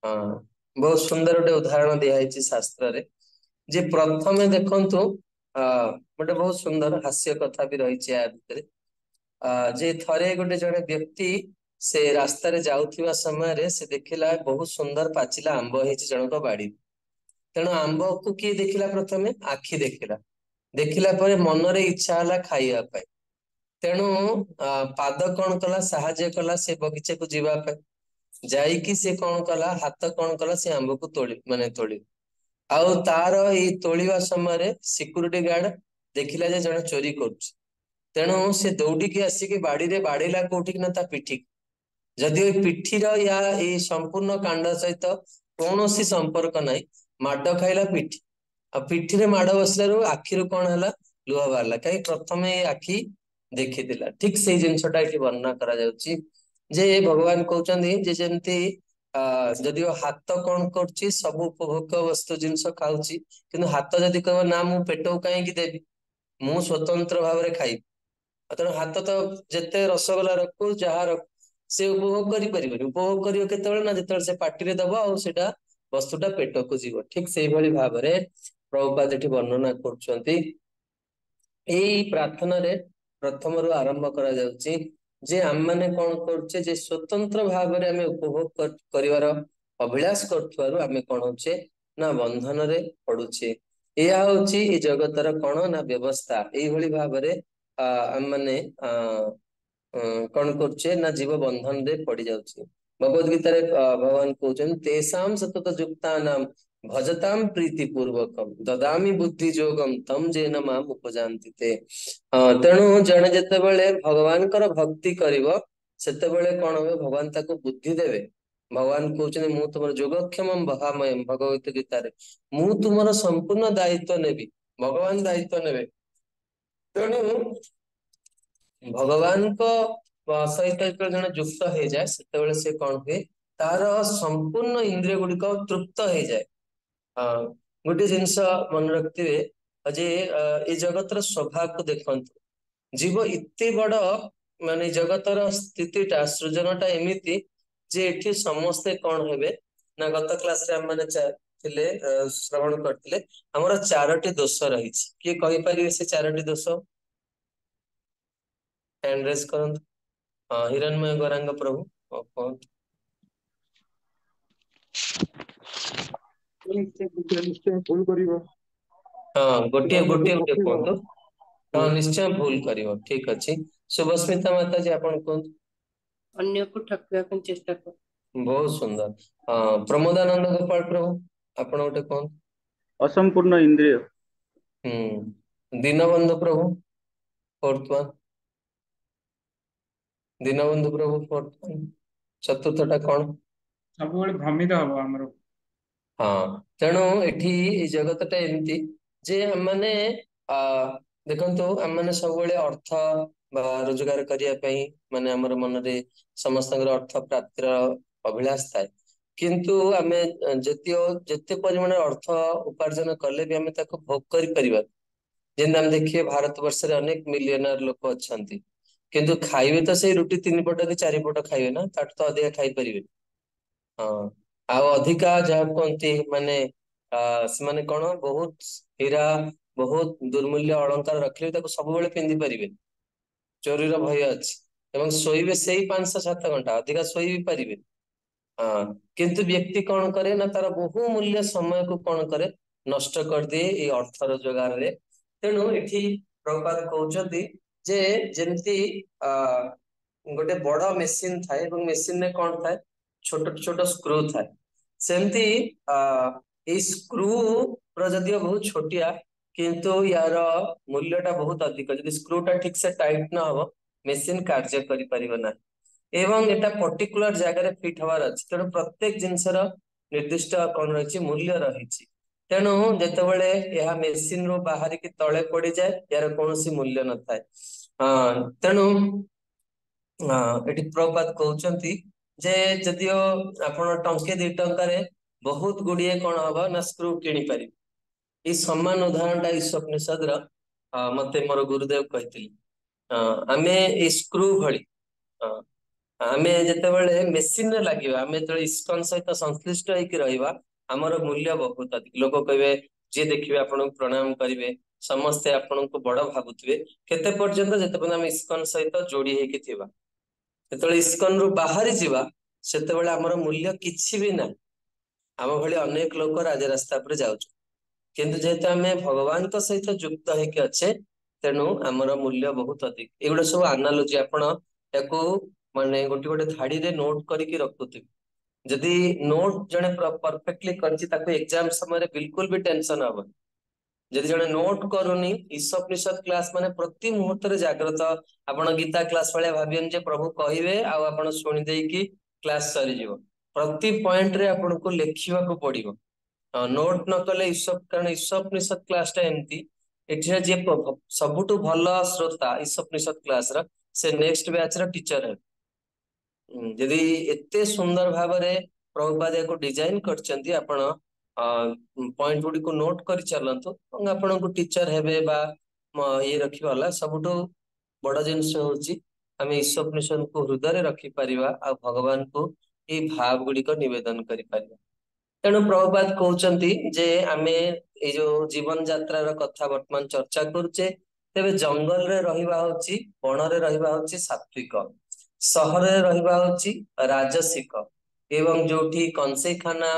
बहुत सुंदर गोटे उदाहरण दिखाई शास्त्र रे जे प्रथमे देखंतु गोटे बहुत सुंदर हास्य कथा भी रही भितर जे थरे गोटे जड़े व्यक्ति से रास्ता रे जाउथिबा समय रे से देखिला बहुत सुंदर पाचिला आंब हेछि जनक बाड़ी तेणु आंब को किए देखिला प्रथमे आखि देखिला परे मन रे इच्छा हला खाइया पाए तेणु पाद कौन कला साहाଯ୍य कला से बगीचे को जीवा पाए जाइकी से कौन कला हाथ कौन कला से आंब को तोड़ी आउ तार ये तोलिवा समय सिक्यूरिटी गार्ड देखिला जे जने चोरी करुछ तेणु से दौड़िकी आसिकी बाड़ी रे बाड़ेला कोठी ना ता पिठी जदि पिठीर या ये संपूर्ण कांड सहित कौन संपर्क नाई माड खाइला पिठी आ पिठी रे माड़ बसला आखिर कौन है लुह बाहर कहीं प्रथम आखि देखी ठीक से जिनसटा ये वर्णना करा जाउची जे भगवान कहते जे जमती जदि हाथ कौन कर सब उपभोग वस्तु जिनस खाऊची किंतु हाथ जदि कह ना मु पेट को कहीं देवी मु स्वतंत्र भाव में खाइबी तेणु हाथ तो जिते रसगोला रखू जहाँ रख से उपभोग करें उपभोग कर केतବେଳେ ना जिते से पार्टी दब आटा वस्तुटा पेट को जीव ठीक से भाव में प्रभुपाद एठी वर्णना करुछंती एई प्रार्थना रे प्रथम रु आरंभ करा जाउची जे आम माने कौन करछे जे स्वतंत्र भाव में आम उपभोग करिवार अभिलाष करथुवारु आमे कौन होचे ना बंधन रे पड़ुछे या होची ए जगतर कौन ना व्यवस्था एई भली भाव रे आम माने कौन करछे ना जीव बंधन रे पड़ी जाउची भगवद गीता रे भगवान कहउछन तेसाम सतत युक्तानाम भजताम प्रीति पूर्वकम ददामी बुद्धि जोगम तम जेन माम उपजान्ति ते तेणु जने जते बेले भगवान कर भक्ति करिवो सेते बेले कौन हो भगवान ताको बुद्धि देवे भगवान कहउछन मु तुमर जोगक्षम बहामयम भगवत गीता रे मु तुमर संपूर्ण दायित्व नेबी भगवान दायित्व नेबे तेणु भगवान को सहित जन युक्त हो जाए से कौन हुए तार संपूर्ण इंद्रिय गुड़िक तृप्त हो जाए गोटे जिनस मन रखिथे जे ये जगतर स्वभाव को देखते जीव इते बड़ माने जगतर स्थितिटा सृजनटा एमिति जे एठी समस्ते कौन हेबे ना गत क्लास रे हम ଥିଲେ ଶ୍ରବଣ କରିଥିଲେ ଆମର 4ଟି ଦୋଷ ରହିଛି। କିଏ କହିପାରିବେ ସେ 4ଟି ଦୋଷ? ହ୍ୟାଣ୍ଡ ରେଜ୍ କରନ୍ତୁ। ହିରଣ୍ମୟ ଗୌରାଙ୍ଗ ପ୍ରଭୁ କୁହନ୍ତୁ। ନିଶ୍ଚୟ ଭୁଲ କରିବ। ଗୋଟିଏ କୁହନ୍ତୁ। ନିଶ୍ଚୟ ଭୁଲ କରିବ। ଠିକ ଅଛି। ଶୁଭସ୍ମିତା ମାତାଜୀ ଆପଣ କୁହନ୍ତୁ। ଅନ୍ୟକୁ ଠକିବା ପାଇଁ ଚେଷ୍ଟା କର। ବହୁତ ସୁନ୍ଦର। ପ୍ରମୋଦାନନ୍ଦ ଗୋପାଳ ପ୍ରଭୁ ଆପଣ ଗୋଟେ କୁହନ୍ତୁ। असंपूर्ण इंद्रिय। दीनबंधु प्रभु फोर्थ वन। दीनबंधु प्रभु फोर्थ वन। चतुर्थटा कौन? ସବୁବେଳେ ଭ୍ରମିତ ହବ ଆମର। ତେଣୁ ଏଠି ଏଇ ଜଗତଟା ଏମିତି ଯେ ଆମମାନେ ଦେଖନ୍ତୁ ଆମମାନେ ସବୁବେଳେ ଅର୍ଥ ବା ରୋଜଗାର କରିବା ପାଇଁ ମାନେ ଆମର ମନରେ ସମସ୍ତଙ୍କର ଅର୍ଥ ପ୍ରାପ୍ତିର ଅଭିଳାଷ ଥାଏ। କିନ୍ତୁ ଆମେ ଯେତେ ପରିମାଣରେ ଅର୍ଥ ଉପାର୍ଜନ କଲେ ବି ଆମେ ତାକୁ ଭୋଗ କରିପାରିବା। ଯେମିତି ଆମେ ଦେଖିବେ ଭାରତ ବର୍ଷରେ ଅନେକ ମିଲିୟନର ଲୋକ ଅଛନ୍ତି, କିନ୍ତୁ ଖାଇବେ ତ ସେଇ ରୁଟି 3 ପଟ କି 4 ପଟ ଖାଇବେ ନା, ତାଠୁ ତ ଅଧିକା ଖାଇପାରିବେ। ଆଉ ଅଧିକା ଯାହା କୁହନ୍ତି ମାନେ ସେମାନେ କଣ ବହୁତ ହୀରା ବହୁତ ଦୁର୍ମୂଲ୍ୟ ଅଳଙ୍କାର ରଖିଲେ ତାକୁ ସବୁବେଳେ ପିନ୍ଧି ପାରିବେ, ଚୋରିର ଭୟ ଅଛି। ଏବଂ ଶୋଇବେ ସେଇ 5-7 ଘଣ୍ଟା, ଅଧିକା ଶୋଇ ବି ପାରିବେ। କିନ୍ତୁ ବ୍ୟକ୍ତି କଣ କରେ ନା ତାର ବହୁ ମୂଲ୍ୟ ସମୟକୁ କଣ କରେ, ନଷ୍ଟ କରିଦିଏ ଏଇ ଅର୍ଥ ରୋଜଗାରରେ। ତେଣୁ ଏଠି ପ୍ରଭୁପାଦ କହୁଛନ୍ତି ଯେ ଯେମିତି ଗୋଟେ ବଡ ମେସିନ ଥାଏ ଏବଂ ମେସିନରେ କଣ ଥାଏ, ଛୋଟ ଛୋଟ ସ୍କ୍ରୁ ଥାଏ। ସେମିତି ଏଇ ସ୍କ୍ରୁ ର ଯଦିଓ ବହୁତ ଛୋଟିଆ, କିନ୍ତୁ ୟାର ମୂଲ୍ୟ ଟା ବହୁତ ଅଧିକ। ଯଦି ସ୍କ୍ରୁ ଟା ଠିକ ସେ ଟାଇଟ ନ ହବ ମେସିନ କାର୍ଯ୍ୟ କରିପାରିବ ନାହିଁ। ଏବଂ ଏଟା ପର୍ଟିକୁଲାର ଜାଗାରେ ଫିଟ୍ ହବାର ଅଛି। ତେଣୁ ପ୍ରତ୍ୟେକ ଜିନିଷର ନିର୍ଦ୍ଦିଷ୍ଟ କଣ ରହିଛି, ମୂଲ୍ୟ ରହିଛି। ତେଣୁ ଯେତେବେଳେ ଏହା ମେସିନ ରୁ ବାହାରିକି ତଳେ ପଡିଯାଏ, ଏହାର କୌଣସି ମୂଲ୍ୟ ନଥାଏ। ତେଣୁ ଏଠି ପ୍ରଭୁପାଦ କହୁଛନ୍ତି ଯେ ଯଦିଓ ଆପଣ 1-2 ଟଙ୍କାରେ ବହୁତ ଗୁଡିଏ କଣ ହବ ନା ସ୍କ୍ରୁ କିଣିପାରିବେ। ଏଇ ସମାନ ଉଦାହରଣଟା ଈଶୋପନିଷଦର ମତେ ମୋର ଗୁରୁଦେବ କହିଥିଲି। ଆମେ ଏଇ ସ୍କ୍ରୁ ଭଳି ଆମେ ଯେତେବେଳେ ମେସିନରେ ଲାଗିବା, ଆମେ ଯେତେବେଳେ ଇସ୍କନ ସହିତ ସଂଶ୍ଳିଷ୍ଟ ହେଇକି ରହିବା, ଆମର ମୂଲ୍ୟ ବହୁତ ଅଧିକ। ଲୋକ କହିବେ, ଯିଏ ଦେଖିବେ ଆପଣଙ୍କୁ ପ୍ରଣାମ କରିବେ, ସମସ୍ତେ ଆପଣଙ୍କୁ ବଡ ଭାବୁଥିବେ। କେତେ ପର୍ଯ୍ୟନ୍ତ? ଯେତେ ପର୍ଯ୍ୟନ୍ତ ଆମେ ଇସ୍କନ ସହିତ ଯୋଡି ହେଇକି ଥିବା। ଯେତେବେଳେ ଇସ୍କନ ରୁ ବାହାରି ଯିବା, ସେତେବେଳେ ଆମର ମୂଲ୍ୟ କିଛି ବି ନାହିଁ। ଆମ ଭଳି ଅନେକ ଲୋକ ରାଜରାସ୍ତା ଉପରେ ଯାଉଛୁ, କିନ୍ତୁ ଯେହେତୁ ଆମେ ଭଗବାନଙ୍କ ସହିତ ଯୁକ୍ତ ହେଇକି ଅଛେ, ତେଣୁ ଆମର ମୂଲ୍ୟ ବହୁତ ଅଧିକ। ଏଗୁଡା ସବୁ ଆନାଲୋଜି, ଆପଣ ତାକୁ ମାନେ ଗୋଟେ ଧାଡିରେ ନୋଟ କରିକି ରଖୁଥିବେ। ଯଦି ନୋଟ ଜଣେ ପରଫେକ୍ଟଲି କରିଛି, ତାକୁ ଏକ୍ସାମ ସମୟରେ ବିଲକୁଲ ବି ଟେନସନ ହବନି। ଯଦି ଜଣେ ନୋଟ କରୁନି, ଈଶୋପନିଷଦ କ୍ଲାସ ମାନେ ପ୍ରତି ମୁହୂର୍ତ୍ତରେ ଜାଗ୍ରତ। ଆପଣ ଗୀତା କ୍ଲାସ ଭଳିଆ ଭାବିବେନି ଯେ ପ୍ରଭୁ କହିବେ ଆଉ ଆପଣ ଶୁଣି ଦେଇକି କ୍ଲାସ ସରିଯିବ। ପ୍ରତି ପଏଣ୍ଟରେ ଆପଣଙ୍କୁ ଲେଖିବାକୁ ପଡିବ। ନୋଟ ନ କଲେ କାରଣ ଈଶୋପନିଷଦ କ୍ଲାସ ଟା ଏମିତି, ଏଠିରେ ଯିଏ ସବୁଠୁ ଭଲ ଶ୍ରୋତା ଈଶୋପନିଷଦ କ୍ଲାସର, ସେ ନେକ୍ସଟ ବ୍ୟାଚ୍ ର ଟିଚର ହେବେ। ଯଦି ଏତେ ସୁନ୍ଦର ଭାବରେ ପ୍ରଭୁପାଦ ୟାକୁ ଡିଜାଇନ କରିଛନ୍ତି, ଆପଣ ପଏଣ୍ଟ ଗୁଡିକୁ ନୋଟ କରି ଚାଲନ୍ତୁ ଏବଂ ଆପଣଙ୍କୁ ଟିଚର ହେବେ ବା ଇଏ ରଖିବା ହେଲା। ସବୁଠୁ ବଡ ଜିନିଷ ହଉଛି ଆମେ ଈଶୋପନିଷଦକୁ ହୃଦୟରେ ରଖିପାରିବା ଆଉ ଭଗବାନଙ୍କୁ ଏଇ ଭାବ ଗୁଡିକ ନିବେଦନ କରିପାରିବା। ତେଣୁ ପ୍ରଭୁପାଦ କହୁଛନ୍ତି ଯେ ଆମେ ଏଇ ଯୋଉ ଜୀବନ ଯାତ୍ରାର କଥା ବର୍ତ୍ତମାନ ଚର୍ଚ୍ଚା କରୁଛେ, ତେବେ ଜଙ୍ଗଲରେ ରହିବା ହଉଛି, ବଣରେ ରହିବା ହଉଛି ସାତ୍ଵିକ, ସହରରେ ରହିବା ହଉଛି ରାଜସିକ, ଏବଂ ଯୋଉଠି କଂସେଇଖାନା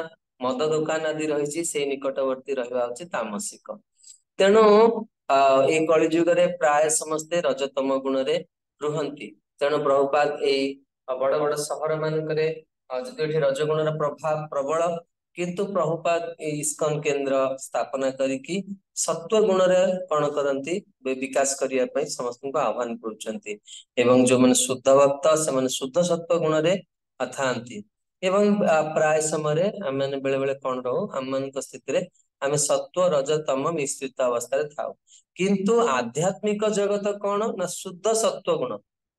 ମଦ ଦୋକାନ ଆଦି ରହିଛି ସେଇ ନିକଟବର୍ତ୍ତୀ ରହିବା ହଉଛି ତାମସିକ। ତେଣୁ ଏଇ କଳି ଯୁଗରେ ପ୍ରାୟ ସମସ୍ତେ ରଜତମ ଗୁଣରେ ରୁହନ୍ତି। ତେଣୁ ପ୍ରଭୁପାଦ ଏଇ ବଡ ବଡ ସହର ମାନଙ୍କରେ ଯଦି ଏଠି ରଜଗୁଣର ପ୍ରଭାବ ପ୍ରବଳ, କିନ୍ତୁ ପ୍ରଭୁପାଦ ଏଇ ଇସ୍କନ କେନ୍ଦ୍ର ସ୍ଥାପନା କରିକି ସତ୍ୱ ଗୁଣରେ କଣ କରନ୍ତି, ବିକାଶ କରିବା ପାଇଁ ସମସ୍ତଙ୍କୁ ଆହ୍ୱାନ କରୁଛନ୍ତି। ଏବଂ ଯୋଉମାନେ ଶୁଦ୍ଧ ଭକ୍ତ, ସେମାନେ ଶୁଦ୍ଧ ସତ୍ୱ ଗୁଣରେ ଥାଆନ୍ତି। ଏବଂ ପ୍ରାୟ ସମୟରେ ଆମେ ବେଳେ ବେଳେ କଣ ରହୁ, ଆମମାନଙ୍କ ସ୍ଥିତିରେ ଆମେ ସତ୍ୱ ରଜ ତମ ମିଶ୍ରିତ ଅବସ୍ଥାରେ ଥାଉ। କିନ୍ତୁ ଆଧ୍ୟାତ୍ମିକ ଜଗତ କଣ ନା ଶୁଦ୍ଧ ସତ୍ୱ ଗୁଣ,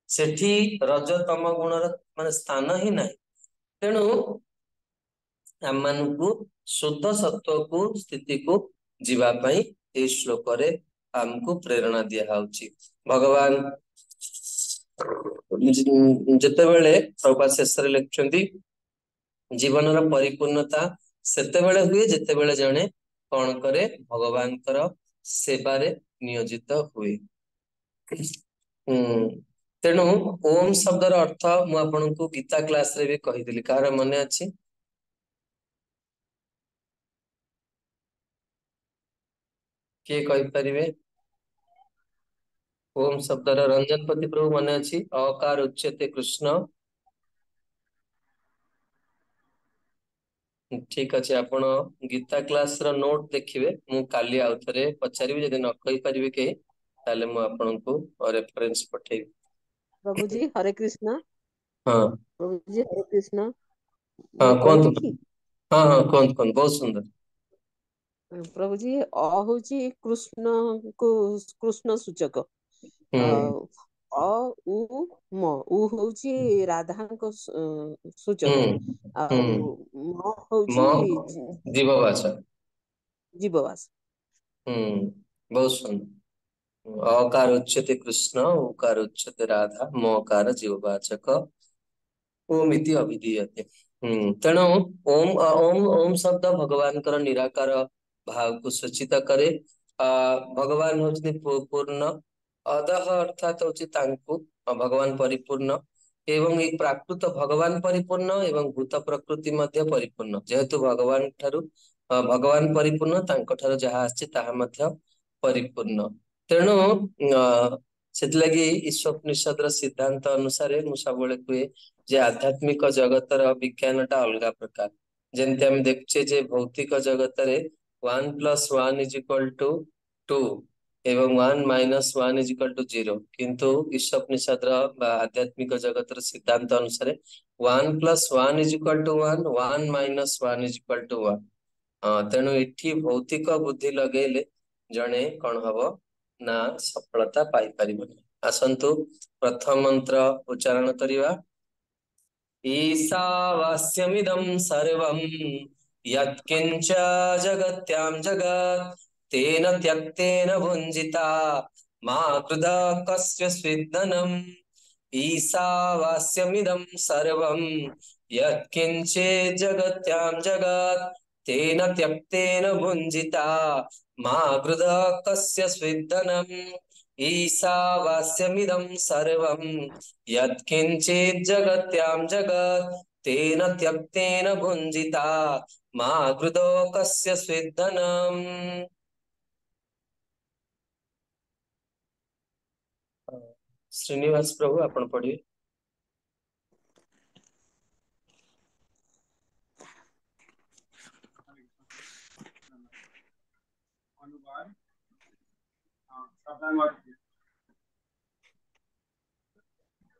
ସେଠି ରଜ ତମ ଗୁଣର ମାନେ ସ୍ଥାନ ହିଁ ନାହିଁ। ତେଣୁ ଆମମାନଙ୍କୁ ଶୁଦ୍ଧ ସତ୍ୱକୁ ସ୍ଥିତିକୁ ଯିବା ପାଇଁ ଏଇ ଶ୍ଲୋକରେ ଆମକୁ ପ୍ରେରଣା ଦିଆହଉଛି। ଭଗବାନ ଯେତେବେଳେ ପ୍ରଭୁପାଦ ଶେଷରେ ଲେଖୁଛନ୍ତି, जीवन परिपूर्णता सेतेबेले हुए जेतेबेले जने कौन करे भगवान सेवारे नियोजित हुए। तेणु ओम शब्दर अर्थ मु आपनको गीता क्लास रे भी कहिदिली कार मने अछि किए कहि परिवे ओम शब्दर रंजनपति प्रभु मने अछि अकार उच्यते कृष्ण ठीक अच्छे आपण गीता क्लास रो नोट देखिवे मु काली आउ थरे पचारिबि जदि न कहि परिवे के ताले मु आपनको रेफरेंस पठेबि। प्रभु जी हरे कृष्ण। हाँ प्रभु जी हरे कृष्ण। हाँ मु कौन कहूची कि हाँ हाँ कौन बहुत सुंदर प्रभु जी होची कृष्ण को कृष्ण सूचक हम्म अ उ म उ होची राधा को सूचक हम्म म होची म जीववाचा जीववास। बहुत सुंदर अकार उच्यते कृष्ण उकार उच्यते राधा मकार जीववाचक ओम इति अभिधीयते। तेणु ओम ओम ओम शब्द भगवान कर निराकार भाव को सूचित करे। भगवान होचनी पूर्ण अदह अर्थात होची तांकु भगवान परिपूर्ण एवं एक प्राकृत भगवान परिपूर्ण एवं भूत प्रकृति मध्य परिपूर्ण जेहेतु भगवान ठारू भगवान परिपूर्ण तांको ठारू जहा आछि ताहा मध्य परिपूर्ण। तेणु सेतलागी ईश्वोपनिषद सिद्धांत अनुसार मु सबले कुए जे आध्यात्मिक जगतर विज्ञानटा अलगा प्रकार जेमती आम देखुचे जे भौतिक जगत रे 1+1 = 2 एवं 1 - 1 = 0 किंतु ईश्वोपनिषद आध्यात्मिक जगतर सिद्धांत अनुसार 1+1 = 1 1 - 1 = 1। तेणु इठी भौतिक बुद्धि लगेले जने कौन हबो ना सफलता पाई परिबनी। आसंतु प्रथम मंत्र उच्चारण करिवा ईशावास्यमिदं सर्वं यत्किंच जगत्यां जगत् तेन त्यक्तेन भुञ्जिता मा कृधा कस्य स्विद्दनम् ईशावास्यमिदं सर्वं यत्किंचित् जगत्यां जगत् तेन त्यक्तेन भुञ्जिता मा कृधा कस्य स्विद्दनम् ईशावास्यमिदं सर्वं यत्किंचित् जगत्यां जगत् तेन त्यक्तेन भुञ्जिता मा कृतो कस्य स्विद्दनम्। श्रीनिवास प्रभु आपण पढ़िए।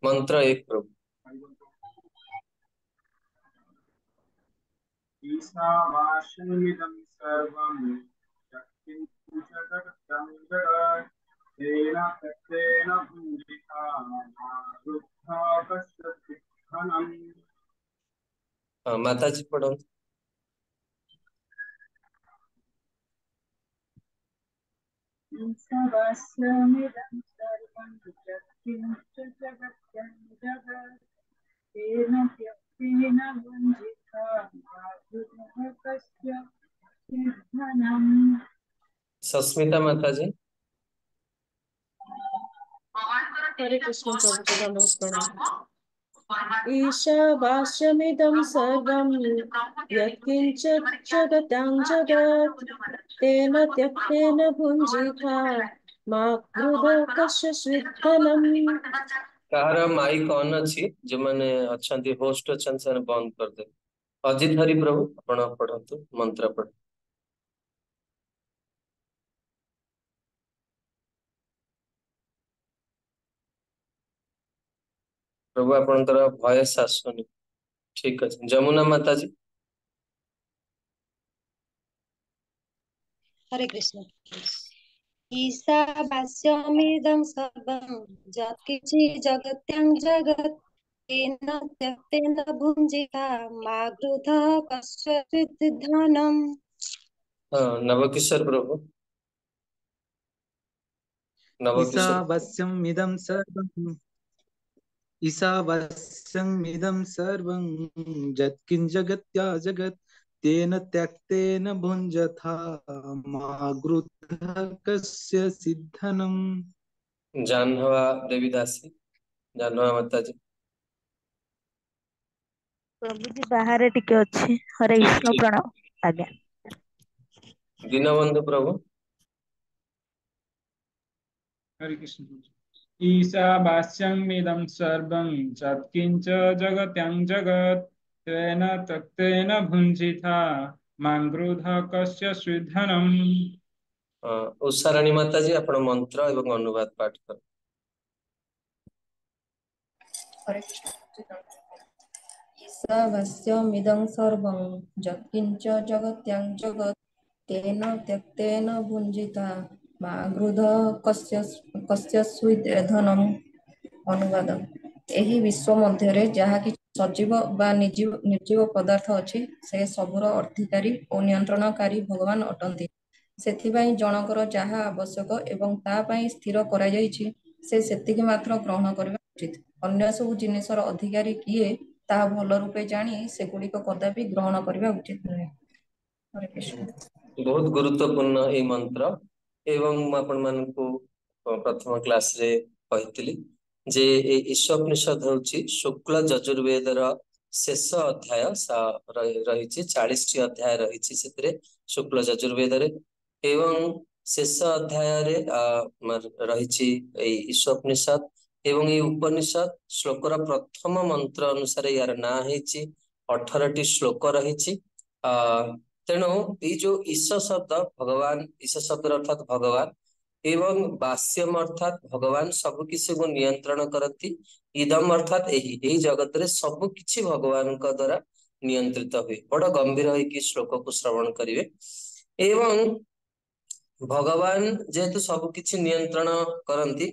मंत्र 1 प्रभु ईशावास्यमिदं सर्वं यत्किञ्चित् जगत्यां जगत् तेन त्यक्तेन भुञ्जिता मा कृथा कस्य स्विद्दनम्। माता जी पढ़ो। ईशावास्यमिदं सर्वं यत्किञ्चित् जगत्यां जगत् तेन त्यक्तेन भुञ्जिता मा कृथा कस्य स्विद्दनम्। सस्मिता माता जी हरे कृष्ण प्रभु जी दंडवत प्रणाम। ईशावास्यमिदं सर्वं यत्किंचित् जगतां जगत् तेन त्यक्तेन भुञ्जिता मा क्रुधो कस्य स्विद्दनम्। कहार माइक ऑन अच्छी जो मैंने अच्छा होस्ट अच्छा से बंद कर दे। अजित हरि प्रभु आपण पढ़तु मंत्र पढ़। प्रभु आपणकर वॉइस आसुनी ठीक अच्छे। जमुना माता जी हरे कृष्ण। ईशावास्यमिदं सर्वं यत्किञ्चित् जगत्यां जगत् तेन त्यक्तेन भुञ्जिता मा क्रुधा कस्य स्विद्दनम्। नवकिशोर प्रभु नवकिशोर ईशावास्यमिदं सर्वं ईशावास्यमिदं सर्वं यत्किञ्च जगत्या जगत् तेन त्यक्तेन भुञ्जथा मा गृध्रः कस्य सिद्धनम्। ଜାହ୍ନବା ଦେବୀ ଦାସୀ, ଜାହ୍ନବା ମାତାଜୀ। ପ୍ରଭୁଜୀ ବାହାରେ ଟିକେ ଅଛି। ହରେ ଠିକ କୃଷ୍ଣ ଠିକ। ପ୍ରଣାମ। ଆଜ୍ଞା। ଦୀନବନ୍ଧୁ ପ୍ରଭୁ। हरे कृष्ण ईशावास्यमिदं सर्वं यत्किञ्च जगत्यां जगत् तेन त्यक्तेन भुञ्जिथा मां गृध्रः कस्य स्विद्धनम्। ଉଷାରାଣୀ ମାତାଜୀ ଆପଣ ମନ୍ତ୍ର ଏବଂ ଅନୁବାଦ ପାଠ କର। हरे कृष्ण। ईशावास्यमिदं सर्वं यत्किञ्च जगत्यां जगत् तेन त्यक्तेन भुञ्जिता मा गृध्रः कस्य स्विद्धनम्। ଅନୁବାଦ। ଏହି ବିଶ୍ୱ ମଧ୍ୟରେ ଯାହା କିଛି ସଜୀବ ବା ନିର୍ଜୀବ ପଦାର୍ଥ ଅଛି ସେ ସବୁର ଅଧିକାରୀ ଓ ନିୟନ୍ତ୍ରଣକାରୀ ଭଗବାନ ଅଟନ୍ତି। ସେଥିପାଇଁ ଜଣଙ୍କର ଯାହା ଆବଶ୍ୟକ ଏବଂ ତା ପାଇଁ ସ୍ଥିର କରାଯାଇଛି ସେ ସେତିକି ମାତ୍ର ଗ୍ରହଣ କରିବା ଉଚିତ। ଅନ୍ୟ ସବୁ ଜିନିଷର ଅଧିକାରୀ କିଏ ତାହା ଭଲ ରୂପେ ଜାଣି ସେଗୁଡ଼ିକ କଦାପି ଗ୍ରହଣ କରିବା ଉଚିତ ନୁହେଁ। ହରେ କୃଷ୍ଣ। ବହୁତ ଗୁରୁତ୍ୱପୂର୍ଣ୍ଣ ଏହି ମନ୍ତ୍ର ଏବଂ ମୁଁ ଆପଣମାନଙ୍କୁ ପ୍ରଥମ କ୍ଲାସରେ କହିଥିଲି ଯେ ଏହି ଈଶୋପନିଷଦ ହେଉଛି ଶୁକ୍ଳ ଯଜୁର୍ବେଦର ଶେଷ ଅଧ୍ୟାୟ ରହିଛି। 40ଟି ଅଧ୍ୟାୟ ରହିଛି ସେଥିରେ ଶୁକ୍ଳ ଯଜୁର୍ବେଦରେ ଏବଂ ଶେଷ ଅଧ୍ୟାୟରେ ରହିଛି ଏଇ ଈଶୋପନିଷଦ ଏବଂ ଏଇ ଉପନିଷଦ ଶ୍ଲୋକର ପ୍ରଥମ ମନ୍ତ୍ର ଅନୁସାରେ ୟାର ନାଁ ହେଇଛି। 18ଟି ଶ୍ଲୋକ ରହିଛି। ତେଣୁ ଏଇ ଯୋଉ ଈଶ ଶବ୍ଦ ଭଗବାନ, ଈଶ ଶବ୍ଦର ଅର୍ଥାତ ଭଗବାନ ଏବଂ ବାସ୍ୟମ ଅର୍ଥାତ ଭଗବାନ ସବୁ କିଛିକୁ ନିୟନ୍ତ୍ରଣ କରନ୍ତି। ଇଦମ ଅର୍ଥାତ ଏହି ଜଗତରେ ସବୁ କିଛି ଭଗବାନଙ୍କ ଦ୍ଵାରା ନିୟନ୍ତ୍ରିତ ହୁଏ। ବଡ ଗମ୍ଭୀର ହେଇକି ଶ୍ଲୋକକୁ ଶ୍ରବଣ କରିବେ। ଏବଂ ଭଗବାନ ଯେହେତୁ ସବୁ କିଛି ନିୟନ୍ତ୍ରଣ କରନ୍ତି,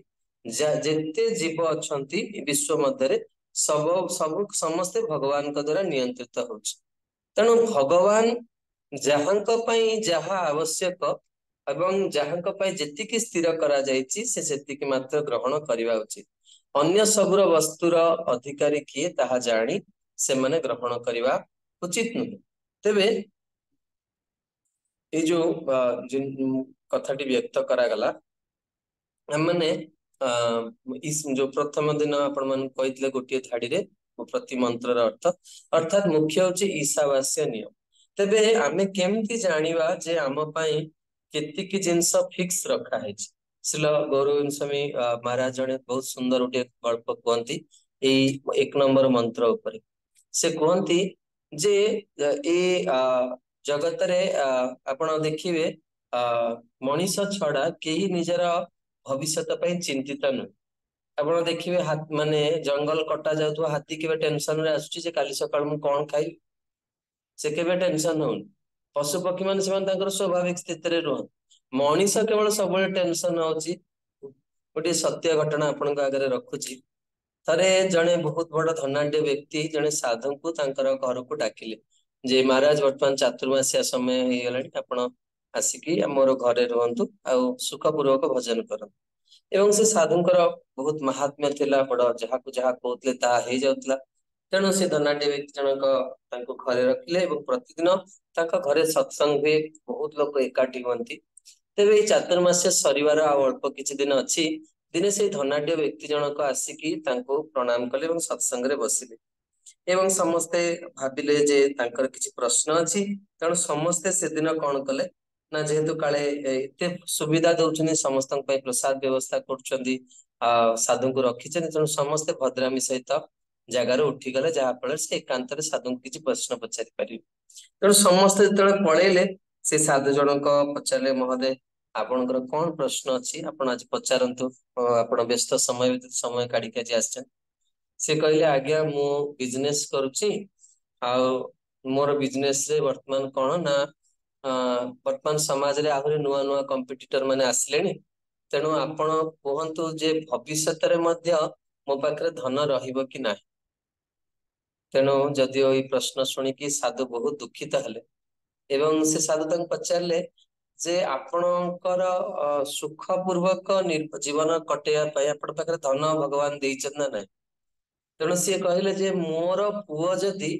ଯେତେ ଜୀବ ଅଛନ୍ତି ବିଶ୍ଵ ମଧ୍ୟରେ ସମସ୍ତେ ଭଗବାନଙ୍କ ଦ୍ଵାରା ନିୟନ୍ତ୍ରିତ ହଉଛି। ତେଣୁ ଭଗବାନ ଯାହାଙ୍କ ପାଇଁ ଯାହା ଆବଶ୍ୟକ ଏବଂ ଯାହାଙ୍କ ପାଇଁ ଯେତିକି ସ୍ଥିର କରାଯାଇଛି ସେ ସେତିକି ମାତ୍ର ଗ୍ରହଣ କରିବା ଉଚିତ। ଅନ୍ୟ ସବୁର ବସ୍ତୁର ଅଧିକାରୀ କିଏ ତାହା ଜାଣି ସେମାନେ ଗ୍ରହଣ କରିବା ଉଚିତ ନୁହେଁ। ତେବେ ଏଇ ଯୋଉ କଥାଟି ବ୍ୟକ୍ତ କରାଗଲା, ଆମମାନେ ଯୋଉ ପ୍ରଥମ ଦିନ ଆପଣ ମାନଙ୍କୁ କହିଥିଲେ ଗୋଟିଏ ଧାଡିରେ ପ୍ରତି ମନ୍ତ୍ରର ଅର୍ଥାତ ମୁଖ୍ୟ ହଉଛି ଈଶାବାସ୍ୟ ନିୟମ। ତେବେ ଆମେ କେମିତି ଜାଣିବା ଯେ ଆମ ପାଇଁ କେତିକି ଜିନିଷ ଫିକ୍ସ ରଖା ହେଇଛି? ଶ୍ରୀଲ ଗୌରବିନ୍ଦ ସ୍ୱାମୀ ମହାରାଜ ଜଣେ ବହୁତ ସୁନ୍ଦର ଗୋଟେ ଗଳ୍ପ କୁହନ୍ତି ଏଇ 1 ନମ୍ବର ମନ୍ତ୍ର ଉପରେ। ସେ କୁହନ୍ତି ଯେ ଏ ଜଗତରେ ଆପଣ ଦେଖିବେ ମଣିଷ ଛଡା କେହି ନିଜର ଭବିଷ୍ୟତ ପାଇଁ ଚିନ୍ତିତ ନୁହେଁ। ଆପଣ ଦେଖିବେ ମାନେ ଜଙ୍ଗଲ କଟା ଯାଉଥିବା ହାତୀ କେବେ ଟେନସନ ରେ ଆସୁଛି ଯେ କାଲି ସକାଳ ମୁଁ କଣ ଖାଇବି? ସେ କେବେ ଟେନସନ ହଉନି। ପଶୁ ପକ୍ଷୀ ମାନେ ସେମାନେ ତାଙ୍କର ସ୍ୱାଭାବିକ ସ୍ଥିତିରେ ରୁହନ୍ତି। ମଣିଷ କେବଳ ସବୁବେଳେ ଟେନସନ ହଉଛି। ଗୋଟିଏ ସତ୍ୟ ଘଟଣା ଆପଣଙ୍କ ଆଗରେ ରଖୁଛି। ଥରେ ଜଣେ ବହୁତ ବଡ ଧନାଢ୍ୟ ବ୍ୟକ୍ତି ଜଣେ ସାଧୁଙ୍କୁ ତାଙ୍କର ଘରକୁ ଡାକିଲେ ଯେ ମହାରାଜ ବର୍ତ୍ତମାନ ଚାତୁର୍ମାସିଆ ସମୟ ହେଇଗଲାଣି, ଆପଣ ଆସିକି ଆମର ଘରେ ରୁହନ୍ତୁ ଆଉ ସୁଖପୂର୍ବକ ଭୋଜନ କରନ୍ତୁ। ଏବଂ ସେ ସାଧୁଙ୍କର ବହୁତ ମହାତ୍ମ୍ୟ ଥିଲା, ବଡ ଯାହାକୁ ଯାହା କହୁଥିଲେ ତାହା ହେଇଯାଉଥିଲା। ତେଣୁ ସେ ଧନାଢ୍ୟ ବ୍ୟକ୍ତି ଜଣକ ତାଙ୍କୁ ଘରେ ରଖିଲେ ଏବଂ ପ୍ରତିଦିନ ତାଙ୍କ ଘରେ ସତ୍ସଙ୍ଗ ହୁଏ, ବହୁତ ଲୋକ ଏକାଠି ହୁଅନ୍ତି। ତେବେ ଏଇ ଚାତୁର୍ମାସ୍ୟ ସରିବାର ଆଉ ଅଳ୍ପ କିଛି ଦିନ ଅଛି। ଦିନେ ସେଇ ଧନାଢ୍ୟ ବ୍ୟକ୍ତି ଜଣକ ଆସିକି ତାଙ୍କୁ ପ୍ରଣାମ କଲେ ଏବଂ ସତ୍ସଙ୍ଗରେ ବସିଲେ ଏବଂ ସମସ୍ତେ ଭାବିଲେ ଯେ ତାଙ୍କର କିଛି ପ୍ରଶ୍ନ ଅଛି। ତେଣୁ ସମସ୍ତେ ସେଦିନ କଣ କଲେ ନା, ଯେହେତୁ କାଳେ ଏତେ ସୁବିଧା ଦଉଛନ୍ତି, ସମସ୍ତଙ୍କ ପାଇଁ ପ୍ରସାଦ ବ୍ୟବସ୍ଥା କରୁଛନ୍ତି, ସାଧୁଙ୍କୁ ରଖିଛନ୍ତି, ତେଣୁ ସମସ୍ତେ ଭଦ୍ରାମୀ ସହିତ ଜାଗାରୁ ଉଠିଗଲେ, ଯାହା ଫଳରେ ସେ ଏକାନ୍ତରେ ସାଧୁଙ୍କୁ କିଛି ପ୍ରଶ୍ନ ପଚାରି ପାରିବେ। ତେଣୁ ସମସ୍ତେ ଯେତେବେଳେ ପଳେଇଲେ ସେ ସାଧୁ ଜଣକ ପଚାରିଲେ, ମହୋଦୟ ଆପଣଙ୍କର କଣ ପ୍ରଶ୍ନ ଅଛି ଆପଣ ଆଜି ପଚାରନ୍ତୁ, ଆପଣ ବ୍ୟସ୍ତ ସମୟ କାଢିକି ଆଜି ଆସିଛନ୍ତି। ସେ କହିଲେ, ଆଜ୍ଞା ମୁଁ ବିଜନେସ କରୁଛି ଆଉ ମୋର ବିଜନେସ ରେ ବର୍ତ୍ତମାନ କଣ ନା ବର୍ତ୍ତମାନ ସମାଜରେ ଆହୁରି ନୂଆ ନୂଆ କମ୍ପିଟିଟର ମାନେ ଆସିଲେଣି। ତେଣୁ ଆପଣ କୁହନ୍ତୁ ଯେ ଭବିଷ୍ୟତରେ ମଧ୍ୟ ମୋ ପାଖରେ ଧନ ରହିବ କି ନାହିଁ? ତେଣୁ ଯଦିଓ ଏଇ ପ୍ରଶ୍ନ ଶୁଣିକି ସାଧୁ ବହୁତ ଦୁଃଖିତ ହେଲେ ଏବଂ ସେ ସାଧୁ ତାଙ୍କୁ ପଚାରିଲେ ଯେ ଆପଣଙ୍କର ସୁଖ ପୂର୍ବକ ଜୀବନ କଟେଇବା ପାଇଁ ଆପଣଙ୍କ ପାଖରେ ଧନ ଭଗବାନ ଦେଇଛନ୍ତି ନା ନାହିଁ? ତେଣୁ ସିଏ କହିଲେ ଯେ ମୋର ପୁଅ ଯଦି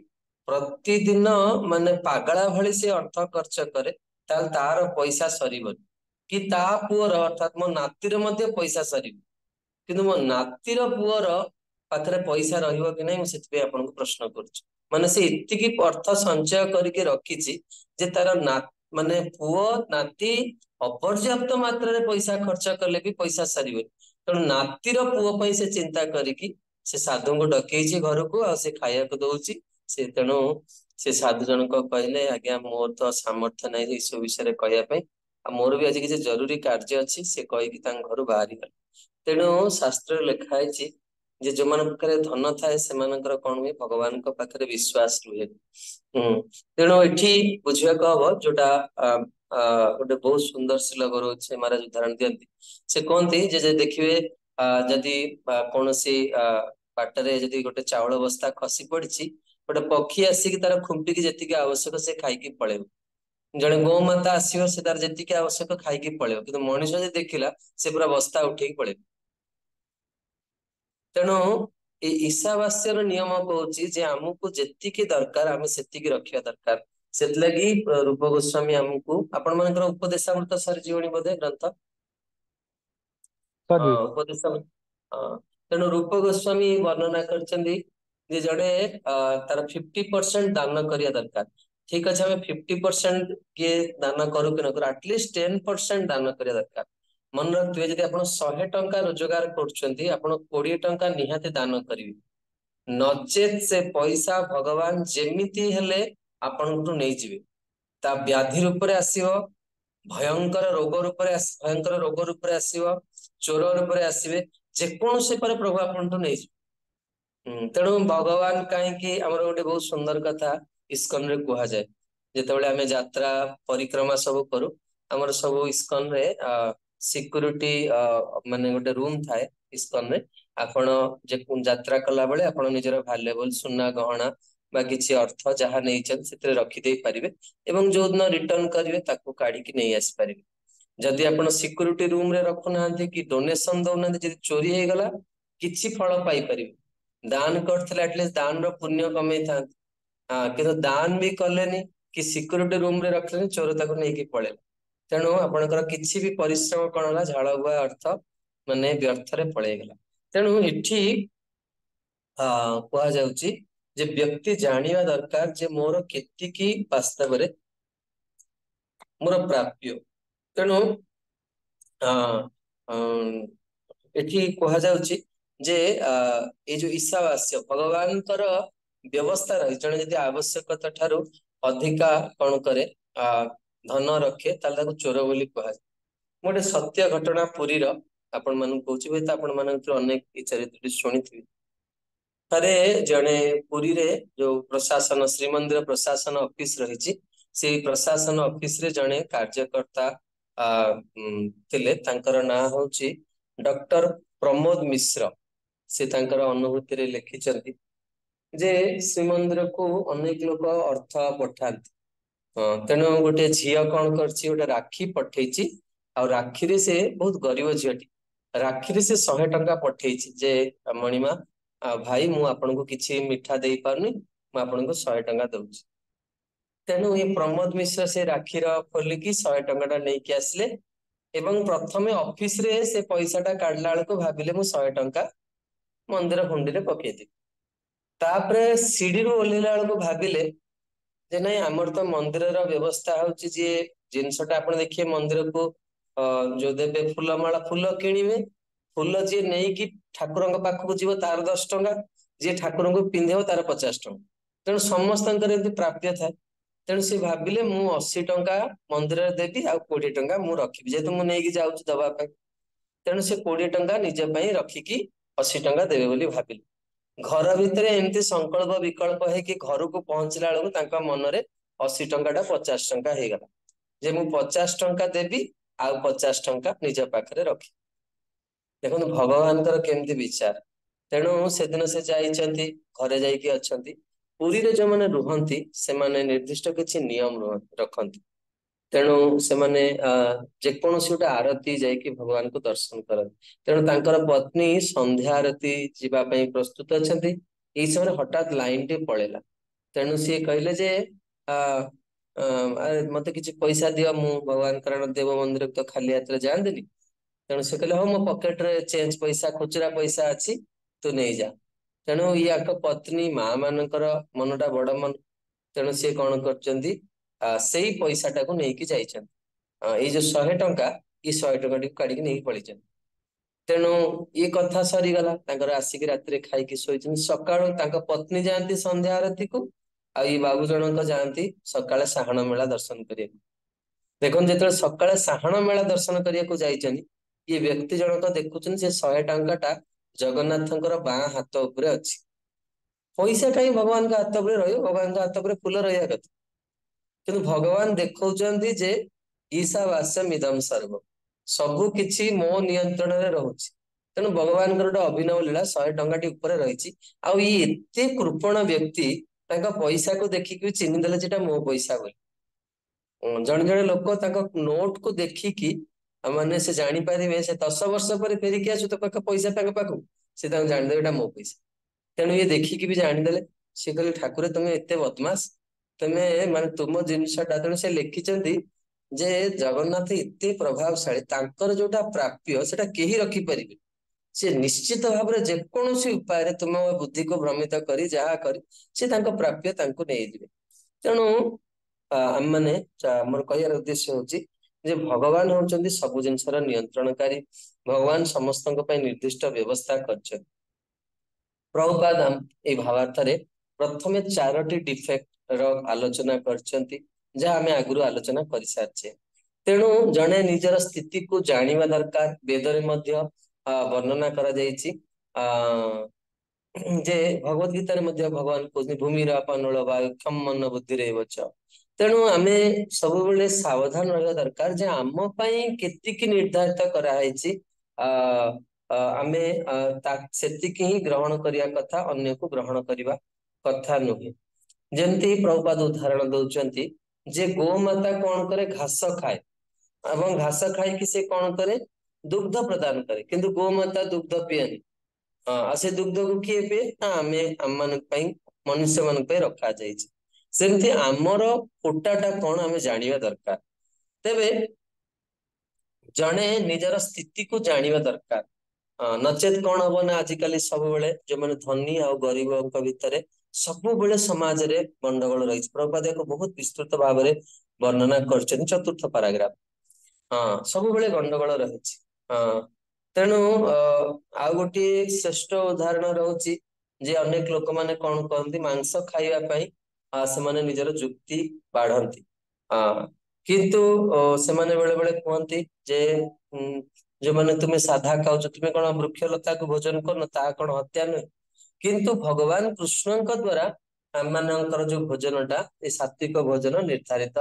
ପ୍ରତିଦିନ ମାନେ ପାଗଳା ଭଳି ସେ ଅର୍ଥ ଖର୍ଚ୍ଚ କରେ ତାହେଲେ ତାର ପଇସା ସରିବନି, କି ତା ପୁଅର ଅର୍ଥାତ୍ ମୋ ନାତିର ମଧ୍ୟ ପଇସା ସରିବ, କିନ୍ତୁ ମୋ ନାତିର ପୁଅର ପାଖରେ ପଇସା ରହିବ କି ନାହିଁ ମୁଁ ସେଥିପାଇଁ ଆପଣଙ୍କୁ ପ୍ରଶ୍ନ କରୁଛି। ମାନେ ସେ ଏତିକି ଅର୍ଥ ସଞ୍ଚୟ କରିକି ରଖିଛି ଯେ ତାର ମାନେ ପୁଅ ନାତି ଅପର୍ଯ୍ୟାପ୍ତ ମାତ୍ରାରେ ପଇସା ଖର୍ଚ୍ଚ କଲେ ବି ପଇସା ସରିବନି, ତେଣୁ ନାତିର ପୁଅ ପାଇଁ ସେ ଚିନ୍ତା କରିକି ସେ ସାଧୁଙ୍କୁ ଡକେଇଛି ଘରକୁ, ଆଉ ସେ ଖାଇବାକୁ ଦଉଛି। ସେ ତେଣୁ ସେ ସାଧୁ ଜଣକ କହିଲେ ଆଜ୍ଞା ମୋର ତ ସାମର୍ଥ୍ୟ ନାହିଁ ଏଇସବୁ ବିଷୟରେ କହିବା ପାଇଁ, ଆଉ ମୋର ବି ଆଜି କିଛି ଜରୁରୀ କାର୍ଯ୍ୟ ଅଛି, ସେ କହିକି ତାଙ୍କ ଘରୁ ବାହାରିଗଲେ। ତେଣୁ ଶାସ୍ତ୍ରରେ ଲେଖା ହେଇଛି ଯେ ଯୋଉମାନଙ୍କ ପାଖରେ ଧନ ଥାଏ ସେମାନଙ୍କର କଣ ହୁଏ, ଭଗବାନଙ୍କ ପାଖରେ ବିଶ୍ୱାସ ରୁହେ। ତେଣୁ ଏଠି ବୁଝିବାକୁ ହବ ଯୋଉଟା ଗୋଟେ ବହୁତ ସୁନ୍ଦର ଶ୍ଲୋକ ରହୁଛି, ମହାରାଜ ଉଦାହରଣ ଦିଅନ୍ତି। ସେ କୁହନ୍ତି ଯେ ଦେଖିବେ ଯଦି କୌଣସି ବାଟରେ ଯଦି ଗୋଟେ ଚାଉଳ ବସ୍ତା ଖସି ପଡିଛି, ଗୋଟେ ପକ୍ଷୀ ଆସିକି ତାର ଖୁମ୍ପିକି ଯେତିକି ଆବଶ୍ୟକ ସେ ଖାଇକି ପଳେଇବ। ଜଣେ ଗୋମାତା ଆସିବ, ସେ ତାର ଯେତିକି ଆବଶ୍ୟକ ଖାଇକି ପଳେଇବ, କିନ୍ତୁ ମଣିଷ ଯଦି ଦେଖିଲା ସେ ପୁରା ବସ୍ତା ଉଠେଇକି ପଳେଇବ। ତେଣୁ ଏଇ ଈଶାବାସ୍ୟର ନିୟମ କହୁଛି ଯେ ଆମକୁ ଯେତିକି ଦରକାର ଆମେ ସେତିକି ରଖିବା ଦରକାର। ସେଥିଲାଗି ରୂପ ଗୋସ୍ୱାମୀ ଆମକୁ, ଆପଣ ମାନଙ୍କର ଉପଦେଶାମୃତ ସରିଯିବଣି ବୋଧେ ଗ୍ରନ୍ଥ? ଉପଦେଶ, ତେଣୁ ରୂପ ଗୋସ୍ୱାମୀ ବର୍ଣ୍ଣନା କରିଛନ୍ତି ଯେ ଜଣେ ତାର 50% ଦାନ କରିବା ଦରକାର। ଠିକ ଅଛି, ଆମେ 50% କିଏ ଦାନ କରୁ କି ନ କରୁ, ଆଟଲିଷ୍ଟ 10% ଦାନ କରିବା ଦରକାର। ମନେ ରଖିଥିବେ ଯଦି ଆପଣ 100 ଟଙ୍କା ରୋଜଗାର କରୁଛନ୍ତି, ଆପଣ 20 ଟଙ୍କା ନିହାତି ଦାନ କରିବେ, ନଚେତ ସେ ପଇସା ଭଗବାନ ଯେମିତି ହେଲେ ଆପଣଙ୍କଠୁ ନେଇଯିବେ। ତା ବ୍ୟାଧି ରୂପରେ ଆସିବ, ଭୟଙ୍କର ରୋଗ ରୂପରେ ଆସିବ, ଚୋର ରୂପରେ ଆସିବେ, ଯେକୌଣସି ପରେ ପ୍ରଭୁ ଆପଣଠୁ ନେଇଯିବେ। ତେଣୁ ଭଗବାନ କାହିଁକି, ଆମର ଗୋଟେ ବହୁତ ସୁନ୍ଦର କଥା ଇସ୍କନରେ କୁହାଯାଏ, ଯେତେବେଳେ ଆମେ ଯାତ୍ରା ପରିକ୍ରମା ସବୁ କରୁ, ଆମର ସବୁ ଇସ୍କନରେ ସିକ୍ୟୁରିଟି ମାନେ ଗୋଟେ ରୁମ ଥାଏ ଇସ୍କନରେ। ଆପଣ ଯାତ୍ରା କଲା ବେଳେ ଆପଣ ନିଜର ଭାଲ୍ୟୁଏବଲ ସୁନା ଗହଣା ବା କିଛି ଅର୍ଥ ଯାହା ନେଇଛନ୍ତି ସେଥିରେ ରଖିଦେଇ ପାରିବେ, ଏବଂ ଯୋଉଦିନ ରିଟର୍ଣ କରିବେ ତାକୁ କାଢିକି ନେଇ ଆସିପାରିବେ। ଯଦି ଆପଣ ସିକ୍ୟୁରିଟି ରୁମ ରେ ରଖୁନାହାନ୍ତି କି ଡୋନେସନ ଦଉନାହାନ୍ତି, ଯଦି ଚୋରି ହେଇଗଲା କିଛି ଫଳ ପାଇପାରିବେ। ଦାନ କରିଥିଲେ ଆଟଲିଷ୍ଟ ଦାନର ପୁଣ୍ୟ କମେଇଥାନ୍ତି, କିନ୍ତୁ ଦାନ ବି କଲେନି କି ସିକ୍ୟୁରିଟି ରୁମ ରେ ରଖିଲେନି, ଚୋର ତାକୁ ନେଇକି ପଳେଇଲା। ତେଣୁ ଆପଣଙ୍କର କିଛି ବି ପରିଶ୍ରମ କଣ ହେଲା, ଝାଳ ବୁହା ଅର୍ଥ ମାନେ ବ୍ୟର୍ଥରେ ପଳେଇଗଲା। ତେଣୁ ଏଠି କୁହାଯାଉଛି ଯେ ବ୍ୟକ୍ତି ଜାଣିବା ଦରକାର ଯେ ମୋର କେତିକି ବାସ୍ତବରେ ମୋର ପ୍ରାପ୍ୟ। ତେଣୁ ଏଠି କୁହାଯାଉଛି ଯେ ଏଇ ଯୋଉ ଈଶାବାସ୍ୟ ଭଗବାନଙ୍କର ବ୍ୟବସ୍ଥା ରହିଛି, ଜଣେ ଯଦି ଆବଶ୍ୟକତା ଠାରୁ ଅଧିକା କଣ କରେ ଧନ ରଖେ ତାହେଲେ ତାକୁ ଚୋର ବୋଲି କୁହାଯାଏ। ଗୋଟେ ସତ୍ୟ ଘଟଣା ପୁରୀର ଆପଣ ମାନଙ୍କୁ କହୁଛି, ହୁଏତ ଆପଣ ମାନଙ୍କ ଅନେକ ଏଇ ଚରିତ୍ରଟି ଶୁଣିଥିବେ। ଥରେ ଜଣେ ପୁରୀରେ ଯୋଉ ପ୍ରଶାସନ ଶ୍ରୀମନ୍ଦିର ପ୍ରଶାସନ ଅଫିସ ରହିଛି, ସେଇ ପ୍ରଶାସନ ଅଫିସରେ ଜଣେ କାର୍ଯ୍ୟକର୍ତ୍ତା ଥିଲେ, ତାଙ୍କର ନାଁ ହଉଛି ଡକ୍ଟର ପ୍ରମୋଦ ମିଶ୍ର। ସେ ତାଙ୍କର ଅନୁଭୂତିରେ ଲେଖିଛନ୍ତି ଯେ ଶ୍ରୀମନ୍ଦିରକୁ ଅନେକ ଲୋକ ଅର୍ଥ ପଠାନ୍ତି, ତେଣୁ ଗୋଟେ ଝିଅ କଣ କରିଛି, ଗୋଟେ ରାକ୍ଷୀ ପଠେଇଛି, ଆଉ ରାକ୍ଷୀରେ ସେ ବହୁତ ଗରିବ ଝିଅଟି, ରାକ୍ଷୀରେ ସେ 100 ଟଙ୍କା ପଠେଇଛି ଯେ ମଣିମା ଭାଇ ମୁଁ ଆପଣଙ୍କୁ କିଛି ମିଠା ଦେଇପାରୁନି, ମୁଁ ଆପଣଙ୍କୁ 100 ଟଙ୍କା ଦଉଛି। ତେଣୁ ଏ ପ୍ରମୋଦ ମିଶ୍ର ସେ ରାକ୍ଷୀର ଖୋଲିକି 100 ଟଙ୍କା ଟା ନେଇକି ଆସିଲେ, ଏବଂ ପ୍ରଥମେ ଅଫିସରେ ସେ ପଇସା ଟା କାଢିଲା ବେଳକୁ ଭାବିଲେ ମୁଁ 100 ଟଙ୍କା ମନ୍ଦିର ହୁଣ୍ଡିରେ ପକେଇଦେବି। ତାପରେ ସିଡିରୁ ଓହ୍ଲେଇଲା ବେଳକୁ ଭାବିଲେ ଯେ ନାଇଁ ଆମର ତ ମନ୍ଦିରର ବ୍ୟବସ୍ଥା ହଉଛି, ଯିଏ ଜିନିଷଟା ଆପଣ ଦେଖିବେ ମନ୍ଦିରକୁ ଯୋଉ ଦେବେ ଫୁଲମାଳ, ଫୁଲ କିଣିବେ, ଫୁଲ ଯିଏ ନେଇକି ଠାକୁରଙ୍କ ପାଖକୁ ଯିବ ତାର 10 ଟଙ୍କା, ଯିଏ ଠାକୁରଙ୍କୁ ପିନ୍ଧିବ ତାର 50 ଟଙ୍କା। ତେଣୁ ସମସ୍ତଙ୍କର ଏମିତି ପ୍ରାପ୍ୟ ଥାଏ। ତେଣୁ ସେ ଭାବିଲେ ମୁଁ 80 ଟଙ୍କା ମନ୍ଦିରରେ ଦେବି, ଆଉ 20 ଟଙ୍କା ମୁଁ ରଖିବି, ଯେହେତୁ ମୁଁ ନେଇକି ଯାଉଛି ଦବା ପାଇଁ। ତେଣୁ ସେ 20 ଟଙ୍କା ନିଜ ପାଇଁ ରଖିକି 80 ଟଙ୍କା ଦେବେ ବୋଲି ଭାବିଲେ। ଘର ଭିତରେ ଏମିତି ସଂକଳ୍ପ ବିକଳ୍ପ ହେଇକି ଘରକୁ ପହଞ୍ଚିଲା ବେଳକୁ ତାଙ୍କ ମନରେ 80 ଟଙ୍କା ଟା 50 ଟଙ୍କା ହେଇଗଲା, ଯେ ମୁଁ 50 ଟଙ୍କା ଦେବି ଆଉ 50 ଟଙ୍କା ନିଜ ପାଖରେ ରଖି। ଦେଖନ୍ତୁ ଭଗବାନଙ୍କର କେମିତି ବିଚାର। ତେଣୁ ସେଦିନ ସେ ଯାଇଛନ୍ତି, ଘରେ ଯାଇକି ଅଛନ୍ତି। ପୁରୀରେ ଯୋଉମାନେ ରୁହନ୍ତି ସେମାନେ ନିର୍ଦ୍ଦିଷ୍ଟ କିଛି ନିୟମ ରଖନ୍ତି। ତେଣୁ ସେମାନେ ଯେକୌଣସି ଗୋଟେ ଆରତି ଯାଇକି ଭଗବାନଙ୍କୁ ଦର୍ଶନ କରନ୍ତି। ତେଣୁ ତାଙ୍କର ପତ୍ନୀ ସନ୍ଧ୍ୟା ଆରତି ଯିବା ପାଇଁ ପ୍ରସ୍ତୁତ ଅଛନ୍ତି, ଏଇ ସମୟରେ ହଠାତ୍ ଲାଇନ ଟେ ପଳେଇଲା। ତେଣୁ ସିଏ କହିଲେ ଯେ ଆ ଆରେ ମତେ କିଛି ପଇସା ଦିଅ, ମୁଁ ଭଗବାନ କାରଣ ଦେବ ମନ୍ଦିରକୁ ତ ଖାଲି ହାତରେ ଯାଆନ୍ତିନି। ତେଣୁ ସେ କହିଲେ ହଉ ମୋ ପକେଟରେ ଚେଞ୍ଜ ପଇସା ଖୁଚୁରା ପଇସା ଅଛି, ତୁ ନେଇଯା। ତେଣୁ ୟାଙ୍କ ପତ୍ନୀ ମା ମାନଙ୍କର ମନଟା ବଡ ମନ। ତେଣୁ ସିଏ କଣ କରିଛନ୍ତି, ସେଇ ପଇସାଟାକୁ ନେଇକି ଯାଇଛନ୍ତି। ଏଇ ଯୋଉ 100 ଟଙ୍କା, ଏଇ 100 ଟଙ୍କାଟିକୁ କାଢିକି ନେଇକି ପଳେଇଛନ୍ତି। ତେଣୁ ଇଏ କଥା ସରିଗଲା, ତାଙ୍କର ଆସିକି ରାତିରେ ଖାଇକି ଶୋଇଛନ୍ତି। ସକାଳୁ ତାଙ୍କ ପତ୍ନୀ ଯାଆନ୍ତି ସନ୍ଧ୍ୟା ଆରତୀକୁ, ଆଉ ଏଇ ବାବୁ ଜଣଙ୍କ ଯାଆନ୍ତି ସକାଳେ ସାହାଣ ମେଳା ଦର୍ଶନ କରିବାକୁ। ଦେଖନ୍ତୁ ଯେତେବେଳେ ସକାଳେ ସାହାଣ ମେଳା ଦର୍ଶନ କରିବାକୁ ଯାଇଛନ୍ତି, ଇଏ ବ୍ୟକ୍ତି ଜଣକ ଦେଖୁଛନ୍ତି ସେ 100 ଟଙ୍କାଟା ଜଗନ୍ନାଥଙ୍କର ବାଁ ହାତ ଉପରେ ଅଛି। ପଇସା କାହିଁ ଭଗବାନଙ୍କ ହାତ ଉପରେ ରହିବ, ଭଗବାନଙ୍କ ହାତ ଉପରେ ଫୁଲ ରହିବା କଥା। କିନ୍ତୁ ଭଗବାନ ଦେଖଉଛନ୍ତି ଯେ ଈଶାବାସ୍ୟମ୍ ଇଦଂ ସର୍ବମ୍, ସବୁ କିଛି ମୋ ନିୟନ୍ତ୍ରଣରେ ରହୁଛି। ତେଣୁ ଭଗବାନଙ୍କର ଗୋଟେ ଅଭିନବ ଲୀଳା, 100 ଟଙ୍କାଟି ଉପରେ ରହିଛି। ଆଉ ଇଏ ଏତେ କୃପଣ ବ୍ୟକ୍ତି ତାଙ୍କ ପଇସାକୁ ଦେଖିକି ବି ଚିହ୍ନିଦେଲେ ଯେ ଏଟା ମୋ ପଇସା ବୋଲି। ଜଣେ ଜଣେ ଲୋକ ତାଙ୍କ ନୋଟକୁ ଦେଖିକି ମାନେ ସେ ଜାଣିପାରିବେ, ସେ 10 ବର୍ଷ ପରେ ଫେରିକି ଆସୁ ତ ପାଖ ପଇସା ତାଙ୍କ ପାଖକୁ, ସେ ତାଙ୍କୁ ଜାଣିଦେବେ ଏଟା ମୋ ପଇସା। ତେଣୁ ଇଏ ଦେଖିକି ବି ଜାଣିଦେଲେ। ସିଏ କହିଲେ ଠାକୁର ତମେ ଏତେ ବଦମାସ, ତମେ ମାନେ ତୁମ ଜିନିଷଟା। ତେଣୁ ସେ ଲେଖିଛନ୍ତି ଯେ ଜଗନ୍ନାଥ ଏତେ ପ୍ରଭାବଶାଳୀ, ତାଙ୍କର ଯୋଉଟା ପ୍ରାପ୍ୟ ସେଟା କେହି ରଖିପାରିବେ। ସେ ନିଶ୍ଚିତ ଭାବରେ ଯେକୌଣସି ଉପାୟରେ ତୁମ ବୁଦ୍ଧିକୁ ଭ୍ରମିତ କରି ଯାହା କରି ସେ ତାଙ୍କ ପ୍ରାପ୍ୟ ତାଙ୍କୁ ନେଇଯିବେ। ତେଣୁ ଆମମାନେ ଆମର କହିବାର ଉଦ୍ଦେଶ୍ୟ ହଉଛି ଯେ ଭଗବାନ ହଉଛନ୍ତି ସବୁ ଜିନିଷର ନିୟନ୍ତ୍ରଣକାରୀ। ଭଗବାନ ସମସ୍ତଙ୍କ ପାଇଁ ନିର୍ଦ୍ଦିଷ୍ଟ ବ୍ୟବସ୍ଥା କରିଛନ୍ତି। ପ୍ରଭୁପାଦ ଏଇ ଭାବାର୍ଥରେ ପ୍ରଥମେ 4ଟି ଡିଫେକ୍ଟ ର ଆଲୋଚନା କରିଛନ୍ତି, ଯାହା ଆମେ ଆଗରୁ ଆଲୋଚନା କରିସାରିଛେ। ତେଣୁ ଜଣେ ନିଜର ସ୍ଥିତିକୁ ଜାଣିବା ଦରକାର। ବେଦରେ ମଧ୍ୟ ବର୍ଣ୍ଣନା କରାଯାଇଛି ଯେ ଭଗବତ ଗୀତାରେ ମଧ୍ୟ ଭଗବାନ କହୁଛନ୍ତି ଭୂମିର ପାନଳ ବାୟୁ କ୍ଷମ ମନ ବୁଦ୍ଧିରେ ବଚ। ତେଣୁ ଆମେ ସବୁବେଳେ ସାବଧାନ ରହିବା ଦରକାର ଯେ ଆମ ପାଇଁ କେତିକି ନିର୍ଦ୍ଧାରିତ କରାହେଇଛି, ଆମେ ସେତିକି ହିଁ ଗ୍ରହଣ କରିବା କଥା, ଅନ୍ୟକୁ ଗ୍ରହଣ କରିବା କଥା ନୁହେଁ। ଯେମିତି ପ୍ରଭୁପାଦ ଉଦାହରଣ ଦଉଛନ୍ତି ଯେ ଗୋମାତା କଣ କରେ, ଘାସ ଖାଏ ଏବଂ ଘାସ ଖାଇକି ସେ କଣ କରେ, ଦୁଗ୍ଧ ପ୍ରଦାନ କରେ। କିନ୍ତୁ ଗୋମାତା ଦୁଗ୍ଧ ପିଏନି। ଆଉ ସେ ଦୁଗ୍ଧକୁ କିଏ ପିଏ, ନା ଆମେ ଆମମାନଙ୍କ ପାଇଁ, ମନୁଷ୍ୟ ମାନଙ୍କ ପାଇଁ ରଖାଯାଇଛି। ସେମିତି ଆମର କୋଟାଟା କଣ ଆମେ ଜାଣିବା ଦରକାର। ତେବେ ଜଣେ ନିଜର ସ୍ଥିତିକୁ ଜାଣିବା ଦରକାର। ନଚେତ କଣ ହବ ନା, ଆଜିକାଲି ସବୁବେଳେ ଯୋଉମାନେ ଧନୀ ଆଉ ଗରିବଙ୍କ ଭିତରେ ସବୁବେଳେ ସମାଜରେ ଗଣ୍ଡଗୋଳ ରହିଛି। ପ୍ରଭୁପାଦ ଏକ ବହୁତ ବିସ୍ତୃତ ଭାବରେ ବର୍ଣ୍ଣନା କରିଛନ୍ତି 4ର୍ଥ ପାରାଗ୍ରାଫ। ସବୁବେଳେ ଗଣ୍ଡଗୋଳ ରହିଛି। ତେଣୁ ଆଉ ଗୋଟିଏ ଶ୍ରେଷ୍ଠ ଉଦାହରଣ ରହୁଛି ଯେ ଅନେକ ଲୋକମାନେ କଣ କରନ୍ତି, ମାଂସ ଖାଇବା ପାଇଁ ସେମାନେ ନିଜର ଯୁକ୍ତି ବାଢନ୍ତି। କିନ୍ତୁ ସେମାନେ ବେଳେ ବେଳେ କୁହନ୍ତି ଯେ ଯୋଉମାନେ ତୁମେ ସାଧା ଖାଉଛ, ତୁମେ କଣ ବୃକ୍ଷଲତାକୁ ଭୋଜନ କରୁନ, ତାହା କଣ ହତ୍ୟା ନୁହେଁ? କିନ୍ତୁ ଭଗବାନ କୃଷ୍ଣଙ୍କ ଦ୍ଵାରା ଆମମାନଙ୍କର ଯୋଉ ଭୋଜନଟା, ଏ ସାତ୍ଵିକ ଭୋଜନ ନିର୍ଦ୍ଧାରିତ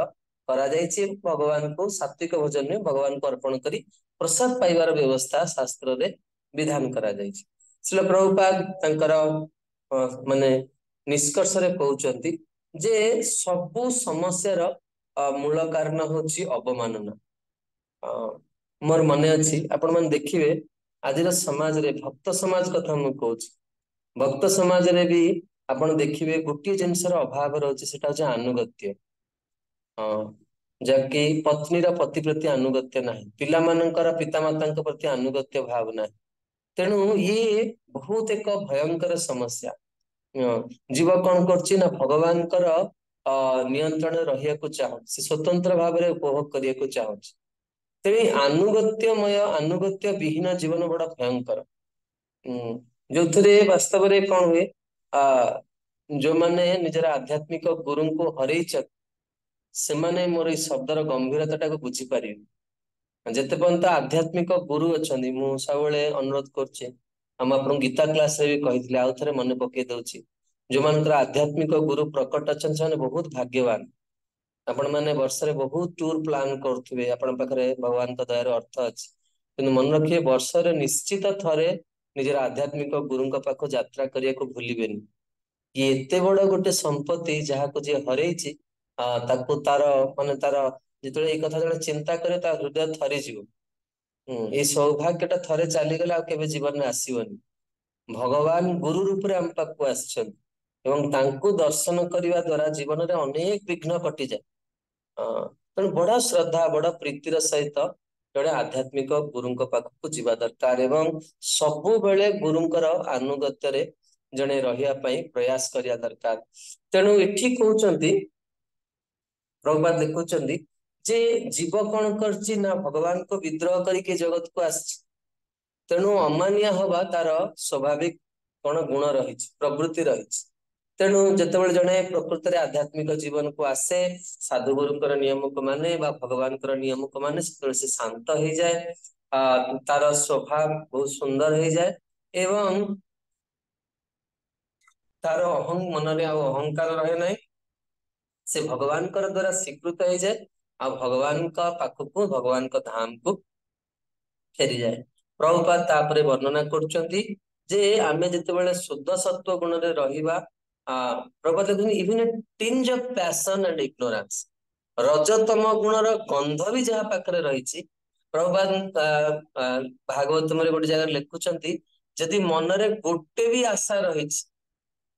କରାଯାଇଛି। ଭଗବାନଙ୍କୁ ସାତ୍ଵିକ ଭୋଜନ ନୁହେଁ, ଭଗବାନଙ୍କୁ ଅର୍ପଣ କରି ପ୍ରସାଦ ପାଇବାର ବ୍ୟବସ୍ଥା ଶାସ୍ତ୍ରରେ ବିଧାନ କରାଯାଇଛି। ଶ୍ରୀଲ ପ୍ରଭୁପାଦ ତାଙ୍କର ମାନେ ନିଷ୍କର୍ଷରେ କହୁଛନ୍ତି ଯେ ସବୁ ସମସ୍ୟାର ମୂଳ କାରଣ ହଉଛି ଅବମାନନା। ମୋର ମନେ ଅଛି, ଆପଣ ମାନେ ଦେଖିବେ ଆଜିର ସମାଜରେ, ଭକ୍ତ ସମାଜ କଥା ମୁଁ କହୁଛି, ଭକ୍ତ ସମାଜରେ ବି ଆପଣ ଦେଖିବେ ଗୋଟିଏ ଜିନିଷର ଅଭାବ ରହୁଛି, ସେଟା ହଉଛି ଆନୁଗତ୍ୟ। ଯାହାକି ପତ୍ନୀର ପତି ପ୍ରତି ଆନୁଗତ୍ୟ ନାହିଁ, ପିଲାମାନଙ୍କର ପିତାମାତାଙ୍କ ପ୍ରତି ଆନୁଗତ୍ୟ ଭାବ ନାହିଁ। ତେଣୁ ଇଏ ବହୁତ ଏକ ଭୟଙ୍କର ସମସ୍ୟା। ଜୀବ କଣ କରୁଛି ନା, ଭଗବାନଙ୍କର ନିୟନ୍ତ୍ରଣରେ ରହିବାକୁ ଚାହୁଁଛି, ସେ ସ୍ୱତନ୍ତ୍ର ଭାବରେ ଉପଭୋଗ କରିବାକୁ ଚାହୁଁଛି। ତେଣୁ ଆନୁଗତ୍ୟମୟ, ଆନୁଗତ୍ୟ ବିହୀନ ଜୀବନ ବଡ ଭୟଙ୍କର। ଯୋଉଥିରେ ବାସ୍ତବରେ କଣ ହୁଏ, ଯୋଉମାନେ ନିଜର ଆଧ୍ୟାତ୍ମିକ ଗୁରୁଙ୍କୁ ହରେଇଛନ୍ତି, ସେମାନେ ମୋର ଏଇ ଶବ୍ଦର ଗମ୍ଭୀରତା ଟାକୁ ବୁଝିପାରିବେ। ଯେତେ ପର୍ଯ୍ୟନ୍ତ ଆଧ୍ୟାତ୍ମିକ ଗୁରୁ ଅଛନ୍ତି, ମୁଁ ସବୁବେଳେ ଅନୁରୋଧ କରୁଛି, ଆମ ଆପଣଙ୍କୁ ଗୀତା କ୍ଲାସରେ ବି କହିଥିଲି, ଆଉ ଥରେ ମନେ ପକେଇ ଦଉଛି, ଯୋଉମାନଙ୍କର ଆଧ୍ୟାତ୍ମିକ ଗୁରୁ ପ୍ରକଟ ଅଛନ୍ତି, ସେମାନେ ବହୁତ ଭାଗ୍ୟବାନ। ଆପଣ ମାନେ ବର୍ଷରେ ବହୁତ ଟୁର ପ୍ଲାନ କରୁଥିବେ, ଆପଣଙ୍କ ପାଖରେ ଭଗବାନଙ୍କ ଦୟାର ଅର୍ଥ ଅଛି, କିନ୍ତୁ ମନେ ରଖିବେ ବର୍ଷରେ ନିଶ୍ଚିତ ଥରେ ନିଜର ଆଧ୍ୟାତ୍ମିକ ଗୁରୁଙ୍କ ପାଖକୁ ଯାତ୍ରା କରିବାକୁ ଭୁଲିବେନି। ଇଏ ଏତେ ବଡ ଗୋଟେ ସମ୍ପତ୍ତି, ଯାହାକୁ ଯିଏ ହରେଇଛି, ତାକୁ ତାର ମାନେ ତାର ଯେତେବେଳେ ଏଇ କଥା ଜଣେ ଚିନ୍ତା କରେ, ତା ହୃଦୟ ଥରିଯିବ। ଏଇ ସୌଭାଗ୍ୟଟା ଥରେ ଚାଲିଗଲେ ଆଉ କେବେ ଜୀବନରେ ଆସିବନି। ଭଗବାନ ଗୁରୁ ରୂପରେ ଆମ ପାଖକୁ ଆସିଛନ୍ତି ଏବଂ ତାଙ୍କୁ ଦର୍ଶନ କରିବା ଦ୍ୱାରା ଜୀବନରେ ଅନେକ ବିଘ୍ନ କଟିଯାଏ। ତେଣୁ ବଡ ଶ୍ରଦ୍ଧା ବଡ ପ୍ରୀତିର ସହିତ ଜଣେ ଆଧ୍ୟାତ୍ମିକ ଗୁରୁଙ୍କ ପାଖକୁ ଯିବା ଦରକାର ଏବଂ ସବୁବେଳେ ଗୁରୁଙ୍କର ଆନୁଗତ୍ୟରେ ଜଣେ ରହିବା ପାଇଁ ପ୍ରୟାସ କରିବା ଦରକାର। ତେଣୁ ଏଠି କହୁଛନ୍ତି ପ୍ରଭୁପାଦ ଲେଖୁଛନ୍ତି ଯେ ଜୀବ କଣ କରିଛି ନା ଭଗବାନଙ୍କ ବିଦ୍ରୋହ କରିକି ଜଗତକୁ ଆସିଛି। ତେଣୁ ଅମାନିଆ ହବା ତାର ସ୍ୱାଭାବିକ କଣ ଗୁଣ ରହିଛି, ପ୍ରବୃତ୍ତି ରହିଛି। ତେଣୁ ଯେତେବେଳେ ଜଣେ ପ୍ରକୃତରେ ଆଧ୍ୟାତ୍ମିକ ଜୀବନକୁ ଆସେ, ସାଧୁଗୁରୁଙ୍କର ନିୟମକୁ ମାନେ ବା ଭଗବାନଙ୍କର ନିୟମକୁ ମାନେ, ସେତେବେଳେ ସେ ଶାନ୍ତ ହେଇଯାଏ, ତାର ସ୍ୱଭାବ ବହୁତ ସୁନ୍ଦର ହେଇଯାଏ ଏବଂ ତାର ମନରେ ଆଉ ଅହଙ୍କାର ରହେ ନାହିଁ। ସେ ଭଗବାନଙ୍କର ଦ୍ଵାରା ସ୍ୱୀକୃତ ହେଇଯାଏ ଆଉ ଭଗବାନଙ୍କ ପାଖକୁ, ଭଗବାନଙ୍କ ଧାମକୁ ଫେରିଯାଏ। ପ୍ରଭୁପାଦ ତାପରେ ବର୍ଣ୍ଣନା କରୁଛନ୍ତି ଯେ ଆମେ ଯେତେବେଳେ ଶୁଦ୍ଧ ସତ୍ୱ ଗୁଣରେ ରହିବା, ପ୍ରଭୁପାଦ ଦେଖୁଛନ୍ତି even a tinge of passion and ignorance, ରଜତମ ଗୁଣର ଗନ୍ଧ ବି ଯାହା ପାଖରେ ରହିଛି। ପ୍ରଭୁପାଦ ଭାଗବତମରେ ଗୋଟେ ଜାଗାରେ ଲେଖୁଛନ୍ତି ଯଦି ମନରେ ଗୋଟେ ବି ଆଶା ରହିଛି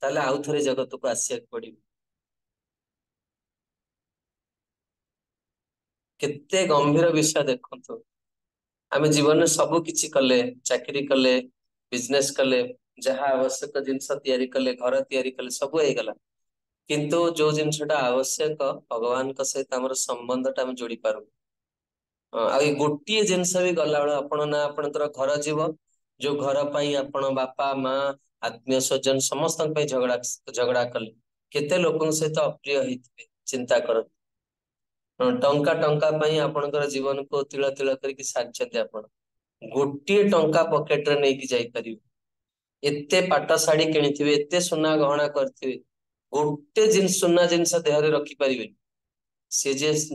ତାହେଲେ ଆଉ ଥରେ ଜଗତକୁ ଆସିବାକୁ ପଡିବ। କେତେ ଗମ୍ଭୀର ବିଷୟ ଦେଖନ୍ତୁ। ଆମେ ଜୀବନରେ ସବୁ କିଛି କଲେ, ଚାକିରି କଲେ, ବିଜନେସ କଲେ, ଯାହା ଆବଶ୍ୟକ ଜିନିଷ ତିଆରି କଲେ, ଘର ତିଆରି କଲେ, ସବୁ ହେଇଗଲା, କିନ୍ତୁ ଯୋଉ ଜିନିଷଟା ଆବଶ୍ୟକ ଭଗବାନଙ୍କ ସହିତ ଆମର ସମ୍ବନ୍ଧଟା ଆମେ ଯୋଡି ପାରୁନୁ। ଆଉ ଏଇ ଗୋଟିଏ ଜିନିଷ ବି ଗଲାବେଳେ ଆପଣ ନା ଆପଣଙ୍କର ଘର ଯିବ, ଯୋଉ ଘର ପାଇଁ ଆପଣ ବାପା ମା ଆତ୍ମୀୟ ସ୍ୱଜନ ସମସ୍ତଙ୍କ ପାଇଁ ଝଗଡା କଲେ, କେତେ ଲୋକଙ୍କ ସହିତ ଅପ୍ରିୟ ହେଇଥିବେ ଚିନ୍ତା କରନ୍ତୁ। ଟଙ୍କା ପାଇଁ ଆପଣଙ୍କର ଜୀବନକୁ ତିଳ ତିଳ କରିକି ସାରିଛନ୍ତି। ଆପଣ ଗୋଟିଏ ଟଙ୍କା ପକେଟରେ ନେଇକି ଯାଇପାରିବେ, ଏତେ ପାଟ ଶାଢୀ କିଣିଥିବେ, ଏତେ ସୁନା ଗହଣା କରିଥିବେ, ଗୋଟେ ସୁନା ଜିନିଷ ଦେହରେ ରଖିପାରିବେନି। ସେ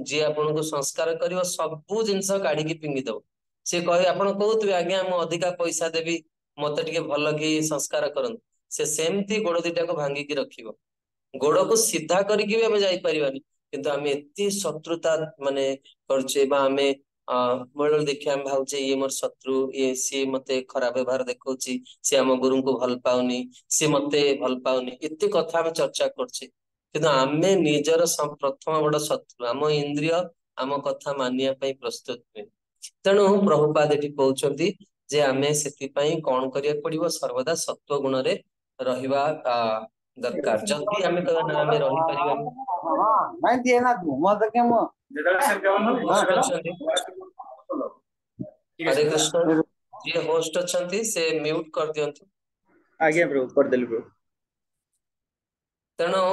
ଯିଏ ଆପଣଙ୍କୁ ସଂସ୍କାର କରିବ ସବୁ ଜିନିଷ କାଢିକି ଫିଙ୍ଗି ଦବ। ସେ କହେ, ଆପଣ କହୁଥିବେ ଆଜ୍ଞା ମୁଁ ଅଧିକା ପଇସା ଦେବି, ମତେ ଟିକେ ଭଲ କି ସଂସ୍କାର କରନ୍ତୁ, ସେ ସେମିତି ଗୋଡ ଦିଟାକୁ ଭାଙ୍ଗିକି ରଖିବ। ଗୋଡକୁ ସିଧା କରିକି ବି ଆମେ ଯାଇପାରିବାନି, କିନ୍ତୁ ଆମେ ଏତେ ଶତ୍ରୁତା ମାନେ କରୁଛେ ବା ଆମେ ବେଳେ ଦେଖିବା ଆମେ ଭାବୁଛେ ଇଏ ମୋର ଶତ୍ରୁ, ସିଏ ମତେ ଖରାପ ବ୍ୟବହାର ଦେଖଉଛି, ସିଏ ଆମ ଗୁରୁଙ୍କୁ ଭଲ ପାଉନି, ସିଏ ମତେ ଭଲ ପାଉନି, ଏତେ କଥା ଆମେ ଚର୍ଚ୍ଚା କରୁଛେ। କିନ୍ତୁ ଆମେ ନିଜର ପ୍ରଥମ ବଡ ଶତ୍ରୁ, ଆମ ଇନ୍ଦ୍ରିୟ ଆମ କଥା ମାନିବା ପାଇଁ ପ୍ରସ୍ତୁତ ନୁହେଁ। ତେଣୁ ପ୍ରଭୁପାଦ ଏଠି କହୁଛନ୍ତି ଯେ ଆମେ ସେଥିପାଇଁ କଣ କରିବାକୁ ପଡିବ, ସର୍ବଦା ସତ୍ୱ ଗୁଣରେ ରହିବା ଦରକାର। ଯଦି ଆମେ କହିବା ନା ଆମେ ରହିପାରିବାନି, ହରେ କୃଷ୍ଣ, ଯିଏ ହୋଷ୍ଟ ଅଛନ୍ତି ସେ ମ୍ୟୁଟ କରିଦିଅନ୍ତୁ। ଆଜ୍ଞା ପ୍ରଭୁ, କରିଦେଲି ପ୍ରଭୁ। ତେଣୁ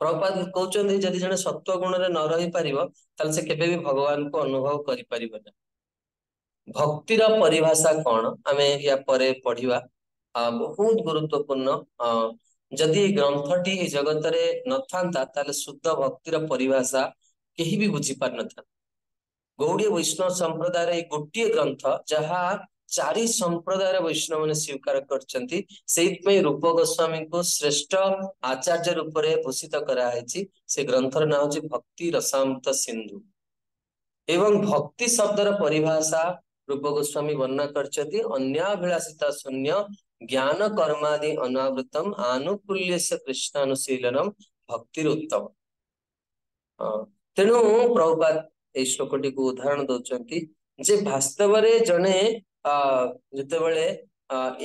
ପ୍ରଭୁପାଦ କହୁଛନ୍ତି ଯଦି ଜଣେ ସତ୍ୱ ଗୁଣରେ ନ ରହିପାରିବ ତାହେଲେ ସେ କେବେ ବି ଭଗବାନଙ୍କୁ ଅନୁଭବ କରିପାରିବ ନାହିଁ। ଭକ୍ତିର ପରିଭାଷା କଣ ଆମେ ୟା ପରେ ପଢିବା, ବହୁତ ଗୁରୁତ୍ୱପୂର୍ଣ୍ଣ। ଯଦି ଏଇ ଗ୍ରନ୍ଥଟି ଏ ଜଗତରେ ନଥାନ୍ତା ତାହେଲେ ଶୁଦ୍ଧ ଭକ୍ତିର ପରିଭାଷା କେହି ବି ବୁଝିପାରିନଥାନ୍ତେ। ଗୌଡୀୟ ବୈଷ୍ଣବ ସମ୍ପ୍ରଦାୟର ଏଇ ଗୋଟିଏ ଗ୍ରନ୍ଥ ଯାହା 4 ସମ୍ପ୍ରଦାୟର ବୈଷ୍ଣବ ମାନେ ସ୍ୱୀକାର କରିଛନ୍ତି, ସେଇଥିପାଇଁ ରୂପ ଗୋସ୍ୱାମୀଙ୍କୁ ଶ୍ରେଷ୍ଠ ଆଚାର୍ଯ୍ୟ ରୂପରେ ଭୂଷିତ କରାଯାଇଛି। ସେ ଗ୍ରନ୍ଥର ନାଁ ହଉଛି ଭକ୍ତି ରସାମୃତ ସିନ୍ଧୁ। ଏବଂ ଭକ୍ତି ଶବ୍ଦର ପରିଭାଷା ରୂପ ଗୋସ୍ୱାମୀ ବର୍ଣ୍ଣନା କରିଛନ୍ତି, ଅନ୍ୟାଭିଳାଷିତା ଶୂନ୍ୟ ଜ୍ଞାନ କର୍ମାଦି ଅନାବୃତମ ଆନୁକୂଲ୍ୟସ୍ୟ କୃଷ୍ଣାନୁଶୀଳନମ ଭକ୍ତିର ଉତ୍ତମ। ତେଣୁ ପ୍ରଭୁପାଦ ଏଇ ଶ୍ଲୋକଟିକୁ ଉଦାହରଣ ଦଉଛନ୍ତି ଯେ ବାସ୍ତବରେ ଜଣେ ଯେତେବେଳେ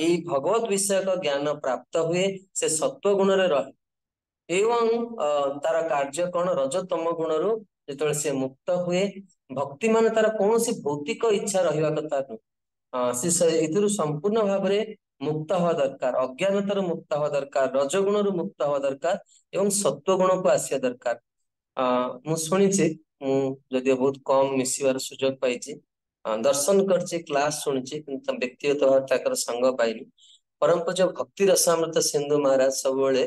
ଏଇ ଭଗବତ ବିଷୟକ ଜ୍ଞାନ ପ୍ରାପ୍ତ ହୁଏ, ସେ ସତ୍ୱ ଗୁଣରେ ରହେ ଏବଂ ତାର କାର୍ଯ୍ୟ କଣ, ରଜତମ ଗୁଣରୁ ଯେତେବେଳେ ସେ ମୁକ୍ତ ହୁଏ, ଭକ୍ତି ମାନେ ତାର କୌଣସି ଭୌତିକ ଇଚ୍ଛା ରହିବା କଥା ନୁହେଁ। ସେ ଏଥିରୁ ସମ୍ପୂର୍ଣ୍ଣ ଭାବରେ ମୁକ୍ତ ହବା ଦରକାର, ଅଜ୍ଞାନତାରୁ ମୁକ୍ତ ହବା ଦରକାର, ରଜଗୁଣରୁ ମୁକ୍ତ ହବା ଦରକାର ଏବଂ ସତ୍ୱ ଗୁଣକୁ ଆସିବା ଦରକାର। ମୁଁ ଶୁଣିଛି, ମୁଁ ଯଦିଓ ବହୁତ କମ ମିଶିବାର ସୁଯୋଗ ପାଇଛି, ଦର୍ଶନ କରିଛି, କ୍ଲାସ ଶୁଣିଛି, କିନ୍ତୁ ବ୍ୟକ୍ତିଗତ ଭାବରେ ତାଙ୍କର ସାଙ୍ଗ ପାଇନି। ପରମ ପୂଜ୍ୟ ଭକ୍ତି ରସାମୃତ ସିନ୍ଧୁ ମହାରାଜ ସବୁବେଳେ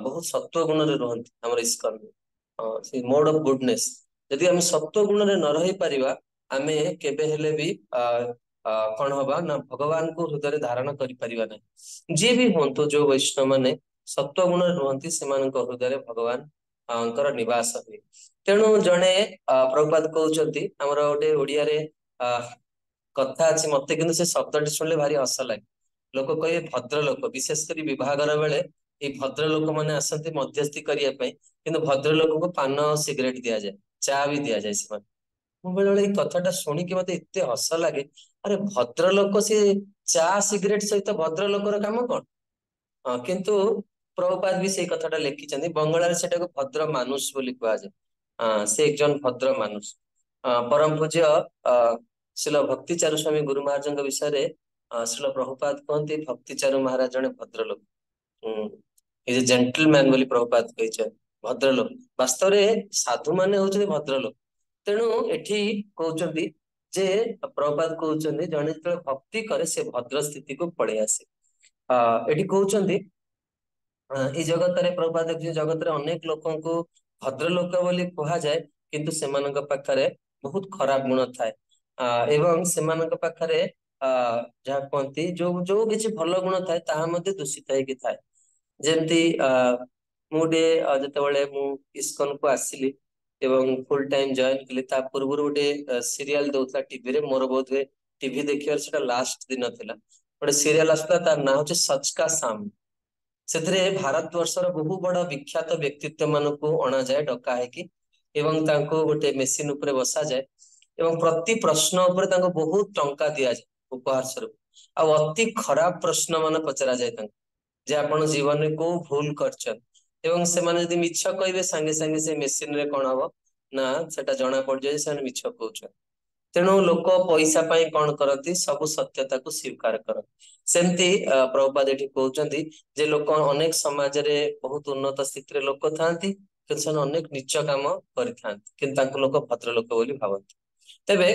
ବହୁତ ସତ୍ୱ ଗୁଣରେ ରୁହନ୍ତି ଆମର ଇସ୍କନରେ, ସେ ମୋଡ ଅଫ ଗୁଡନେସ୍। ଯଦି ଆମେ ସତ୍ୱ ଗୁଣରେ ନ ରହିପାରିବା ଆମେ କେବେ ହେଲେ ବି କଣ ହବା ନା ଭଗବାନଙ୍କୁ ହୃଦୟରେ ଧାରଣ କରିପାରିବା ନାହିଁ। ଯିଏ ବି ହୁଅନ୍ତୁ, ଯୋଉ ବୈଷ୍ଣବ ମାନେ ସତ୍ୱ ଗୁଣରେ ରୁହନ୍ତି ସେମାନଙ୍କ ହୃଦୟରେ ଭଗବାନଙ୍କର ନିବାସ ହୁଏ। ତେଣୁ ଜଣେ ପ୍ରଭୁପାଦ କହୁଛନ୍ତି, ଆମର ଗୋଟେ ଓଡିଆରେ କଥା ଅଛି, ମତେ କିନ୍ତୁ ସେ ଶବ୍ଦଟି ଶୁଣିଲେ ଭାରି ହସ ଲାଗେ, लोक कहे भद्रलोक विशेष कर विवाहर बेले ये भद्रलोक मैंने आसती मध्यस्थी करने किंतु भद्रलोक को पान सिगरेट दि जाए चा भी दि जाए से बेले बेले कथाटा शुणिकी मत एत हस लगे अरे भद्रलोक सी चा सिगरेट सहित भद्रलोकर काम कौन किंतु प्रभुपाद भी से कथाटा लिखिं बंगला से भद्र मानुष बोली कह जाए से एक जन भद्र मानुष परम पूज्य श्रील भक्तिचारु स्वामी गुरु महाराज विषय श्रील प्रभुपाद कहते भक्तिचारु महाराज जने भद्रलोक इज ए जेंटलमैन बोली प्रभुपाद कही भद्रलोक वास्तव में साधु माने होउछन्ति भद्रलोक तेणु एठी कहउछन्ति जे प्रभुपाद कहउछन्ति जने जेतबे भक्ति करे से भद्र स्थिति को पड़े आसे एठी कहउछन्ति ए जगत रे प्रभुपाद देखि जगत रे अनेक लोकन को भद्रलोक बोली कहा जाए किंतु सेमानक पाखरे बहुत खराब गुण थाए एवं सेमानक पाखरे जहाँ कहती जो जो किसी भल गुण थाए ताहा मध्ये दूषित होइकी थाए जेमती मुझे जितेबाला मु इस्कन को आसिली एवं फुल टाइम जॉइन कली ता पूर्व गोटे सीरियल दउतला टीवी रे मोर बोध हुए टीवी देखिबार सेटा लास्ट दिन थिला गोटे सीरियल आसला तार ना होचे सच का साम सेतरे भारत वर्षर बहु बड़ विख्यात व्यक्तित्व मानकू अणा जाए डका है एवं तांको गोटे मेसिन उपरे बसा जाए एवं प्रति प्रश्न उपरे तांको बहुत टंका दिया जाए उपहार स्वरूप आ अति खराब प्रश्न मान पचरा जाए तांको जे आपण जीवन में को भूल करछन एवं से माने यदि मिछ कहिबे संगे संगे से मेसिन रे कोन हबो ना सेटा जणा पड़ जाय से मिछ कहउछन तेणु लोक पैसा पाई कौन करती सब सत्यता को स्वीकार करती सेमती प्रभुपाद एठी कहउछन्ति जे लोक अनेक समाज रे बहुत उन्नत स्थिति रे लोक थांती कि से अनेक नीच काम करिथांती किंतु तांको लोक भद्र लोक बोली भावंती तबे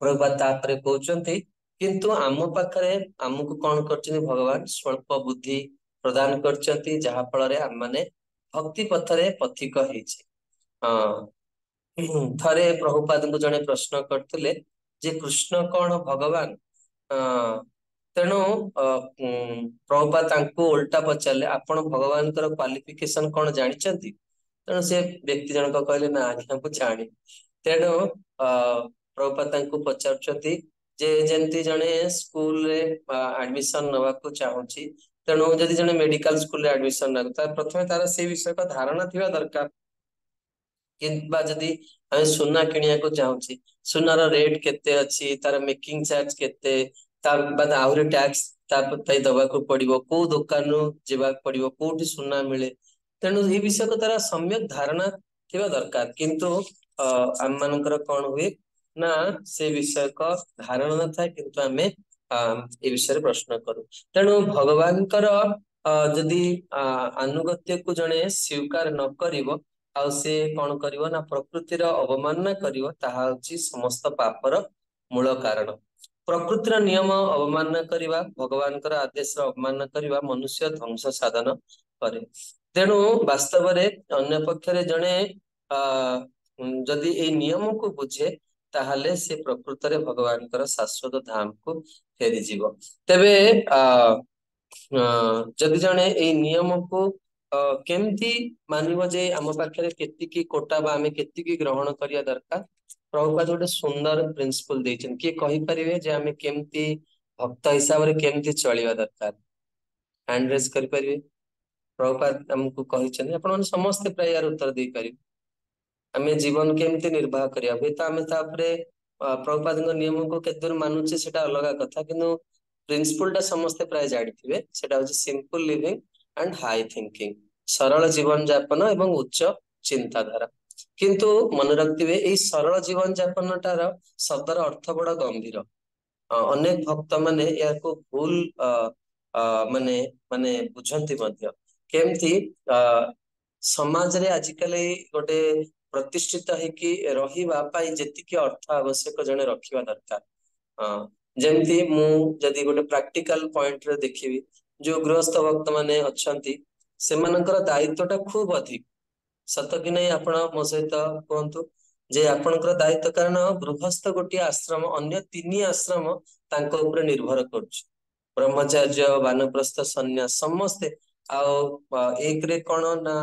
प्रभुपाद तापरे कहउछन्ति किंतु आम पाखरे आमको कौन कर भगवान स्वल्प बुद्धि प्रदान करचंती जहा फल रे आम माने भक्ति पथरे पथिक हेछि थरे प्रभुपाद को जने प्रश्न करथिले जे कृष्ण कौन भगवान तेणु प्रभुपाद तांको उल्टा पचारे आपण भगवान क्वालिफिकेशन कौन जानिचंती तेणु से व्यक्ति जनक कहले ना आज्ञा को जानी तेणु प्रभुपाद तांको पचारुचंती जे जेमती जने स्कूल रे एडमिशन नवा को चाहूची तेणु जदि जने मेडिकल स्कूल रे एडमिशन ना ता प्रथमे तार से विषय का धारणा थिबा दरकार किंबा जदि हमें सुना किनिया को चाहूची सुनार रेट केते अछि तार मेकिंग चार्ज केते तार बाद आउरे टैक्स तार तई दबा को पड़िबो को दुकान नु जेबा पड़िबो कोठी सुना मिले तेणु ए विषय को तार सम्यक धारणा थिबा दरकार किंतु आम मानकर कोन हुए ना से विषय का धारणा न था किंतु आमे ए विषय प्रश्न करू तेणु भगवान जदि आनुगत्य को जने स्वीकार न करिवो आ से कौन करिवो ना प्रकृतिर अवमानना करिवो ताहा होची समस्त पापर मूल कारण प्रकृतिर नियम अवमानना करिवा भगवान आदेश अवमानना करिवा मनुष्य ध्वंस साधन करे तेणु वास्तव रे अन्य पक्षरे जने जदि ए नियम को बुझे ताहले से प्रकृत रे भगवान शाश्वत धाम को फेरी जीव तेबे जदि जने ए नियम को केमती मानिबो जे आम पाखरे केतिकी कोटा बा आमे केतिकी ग्रहण करिया दरकार प्रभुपाद गोटे सुंदर प्रिंसिपल देइछन कि कहि परिबे जे आमे केमती भक्त हिसाब रे केमती चलिबा दरकार हैंड रेज करि परिबे प्रभुपाद हमकु कहिछन आपण समस्त प्राय यार उत्तर दे परिबे आमे जीवन केमती निर्वाह करिया बे त आमे तापरे प्रभुपाद नियम को केते दूर मानुचे सेटा अलग कथा किंतु प्रिंसिपल टा समस्त प्राय जानिथिबे सेटा होची simple living and high thinking सरल जीवन यापन एवं उच्च चिंताधारा किंतु मन रखिबे एई सरल जीवन यापन टार शब्दर अर्थ बड़ गंभीर अनेक भक्त माने याको भूल माने माने बुझंती मध्य केमती समाज रे आजिकल गोटे प्रतिष्ठित हेकि रहिबा पाई जेतिकी अर्थ आवश्यक जने रखिबा दरकार जेमती मु जदि गोटे प्रैक्टिकल पॉइंट रे देखिबी जो गृहस्थ भक्त माने अच्छंती सेमानकर दायित्वटा खूब अधिक सत कि नहीं आपण मो सहित कहतु जे आपणकर दायित्व कारण गृहस्थ गोटे आश्रम अन्य 3 आश्रम तांको ऊपर निर्भर करुछ ब्रह्मचर्य वानप्रस्थ सन्यास समस्ते एक रे कोन ना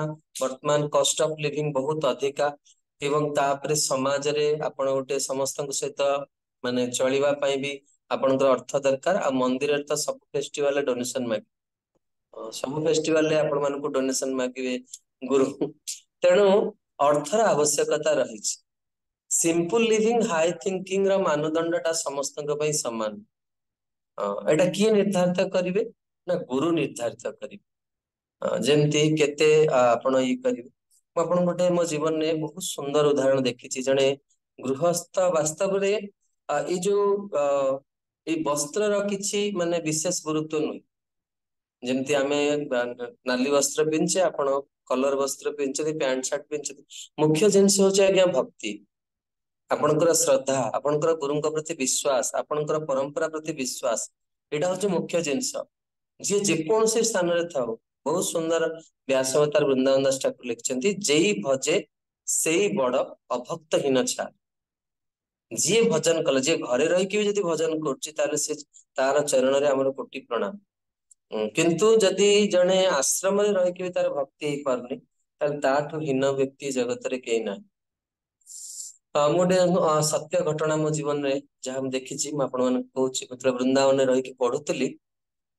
वर्तमान कॉस्ट ऑफ लिविंग बहुत अधिका एवं तापरे समाज रे आपण गोटे समस्त सहित माने चलिबा पई भी ଆପଣଙ୍କର ଅର୍ଥ ଦରକାର। ଆଉ ମନ୍ଦିରରେ ତ ସବୁ ଫେଷ୍ଟିଭାଲ ଡୋନେସନ ମାଗିବେ, ସବୁ ଫେଷ୍ଟିଭାଲରେ ଆପଣ ମାନଙ୍କୁ ଡୋନେସନ ମାଗିବେ ଗୁରୁ। ତେଣୁ ଅର୍ଥର ଆବଶ୍ୟକତା ରହିଛି। ସିମ୍ପଲ ଲିଭିଂ ହାଇ ଥିଙ୍କିଂ ର ମାନଦଣ୍ଡଟା ସମସ୍ତଙ୍କ ପାଇଁ ସମାନ। ଏଇଟା କିଏ ନିର୍ଦ୍ଧାରିତ କରିବେ? ନା ଗୁରୁ ନିର୍ଦ୍ଧାରିତ କରିବେ। ଯେମିତି କେତେ ଆପଣ ଇଏ କରିବେ। ମୁଁ ଆପଣଙ୍କୁ ଗୋଟେ ମୋ ଜୀବନରେ ବହୁତ ସୁନ୍ଦର ଉଦାହରଣ ଦେଖିଛି। ଜଣେ ଗୃହସ୍ଥ ବାସ୍ତବରେ ଏଇ ଯୋଉ ଏଇ ବସ୍ତ୍ରର କିଛି ମାନେ ବିଶେଷ ଗୁରୁତ୍ୱ ନୁହେଁ। ଯେମିତି ଆମେ ନାଲି ବସ୍ତ୍ର ପିନ୍ଧଛେ, ଆପଣ କଲର ବସ୍ତ୍ର ପିନ୍ଧୁଛନ୍ତି, ପ୍ୟାଣ୍ଟ ସାର୍ଟ ପିନ୍ଧୁଛନ୍ତି, ମୁଖ୍ୟ ଜିନିଷ ହଉଛି ଆଜ୍ଞା ଭକ୍ତି, ଆପଣଙ୍କର ଶ୍ରଦ୍ଧା, ଆପଣଙ୍କର ଗୁରୁଙ୍କ ପ୍ରତି ବିଶ୍ୱାସ, ଆପଣଙ୍କର ପରମ୍ପରା ପ୍ରତି ବିଶ୍ୱାସ। ଏଇଟା ହଉଛି ମୁଖ୍ୟ ଜିନିଷ। ଯିଏ ଯେକୌଣସି ସ୍ଥାନରେ ଥାଉ, ବହୁତ ସୁନ୍ଦର ବ୍ୟାସବତାର ବୃନ୍ଦାବନ ଦାସ ଠାକୁର ଲେଖିଛନ୍ତି, ଯେଇ ଭଜେ ସେଇ ବଡ ଅଭକ୍ତ ହୀନ ଛା। ଯିଏ ଭଜନ କଲେ, ଯିଏ ଘରେ ରହିକି ବି ଯଦି ଭଜନ କରୁଛି, ତାହେଲେ ସେ ତାର ଚରଣରେ ଆମର କୋଟି ପ୍ରଣାମ। କିନ୍ତୁ ଯଦି ଜଣେ ଆଶ୍ରମରେ ରହିକି ବି ତାର ଭକ୍ତି ହେଇପାରୁନି, ତାହେଲେ ତାଠୁ ହୀନ ବ୍ୟକ୍ତି ଜଗତରେ କେହି ନାହିଁ। ମୁଁ ଗୋଟେ ସତ୍ୟ ଘଟଣା ମୋ ଜୀବନରେ ଯାହା ମୁଁ ଦେଖିଛି, ମୁଁ ଆପଣମାନଙ୍କୁ କହୁଛି। ଯେତେବେଳେ ବୃନ୍ଦାବନରେ ରହିକି ପଢୁଥିଲି,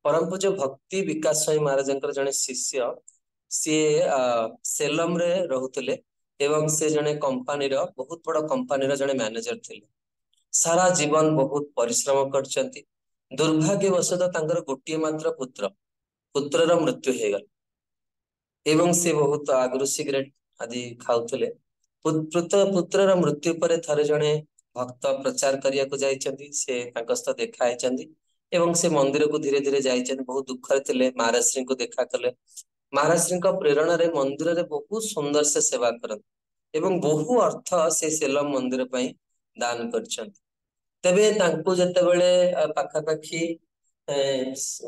ପରମ ପୂଜ୍ୟ ଭକ୍ତି ବିକାଶ ସ୍ୱାମୀ ମହାରାଜଙ୍କର ଜଣେ ଶିଷ୍ୟ, ସିଏ ସେଲମରେ ରହୁଥିଲେ ଏବଂ ସେ ଜଣେ କମ୍ପାନୀର, ବହୁତ ବଡ କମ୍ପାନୀର ଜଣେ ମ୍ୟାନେଜର ଥିଲେ। ସାରା ଜୀବନ ବହୁତ ପରିଶ୍ରମ କରିଛନ୍ତି। ଦୁର୍ଭାଗ୍ୟବଶତଃ ତାଙ୍କର ଗୋଟିଏ ମାତ୍ର ପୁତ୍ରର ମୃତ୍ୟୁ ହେଇଗଲା ଏବଂ ସେ ବହୁତ ଆଗରୁ ସିଗାରେଟ ଆଦି ଖାଉଥିଲେ। ପୁତ୍ରର ମୃତ୍ୟୁ ପରେ ଥରେ ଜଣେ ଭକ୍ତ ପ୍ରଚାର କରିବାକୁ ଯାଇଛନ୍ତି, ସେ ତାଙ୍କ ସହିତ ଦେଖା ହେଇଛନ୍ତି ଏବଂ ସେ ମନ୍ଦିରକୁ ଧୀରେ ଧୀରେ ଯାଇଛନ୍ତି। ବହୁତ ଦୁଃଖରେ ଥିଲେ, ମହାରାଜଶ୍ରୀଙ୍କୁ ଦେଖା କଲେ। ମହାରାଜଶ୍ରୀଙ୍କ ପ୍ରେରଣାରେ ମନ୍ଦିରରେ ବହୁତ ସୁନ୍ଦର ସେ ସେବା କରନ୍ତି ଏବଂ ବହୁ ଅର୍ଥ ସେ ସେଲମ ମନ୍ଦିର ପାଇଁ ଦାନ କରିଛନ୍ତି। ତେବେ ତାଙ୍କୁ ଯେତେବେଳେ ପାଖାପାଖି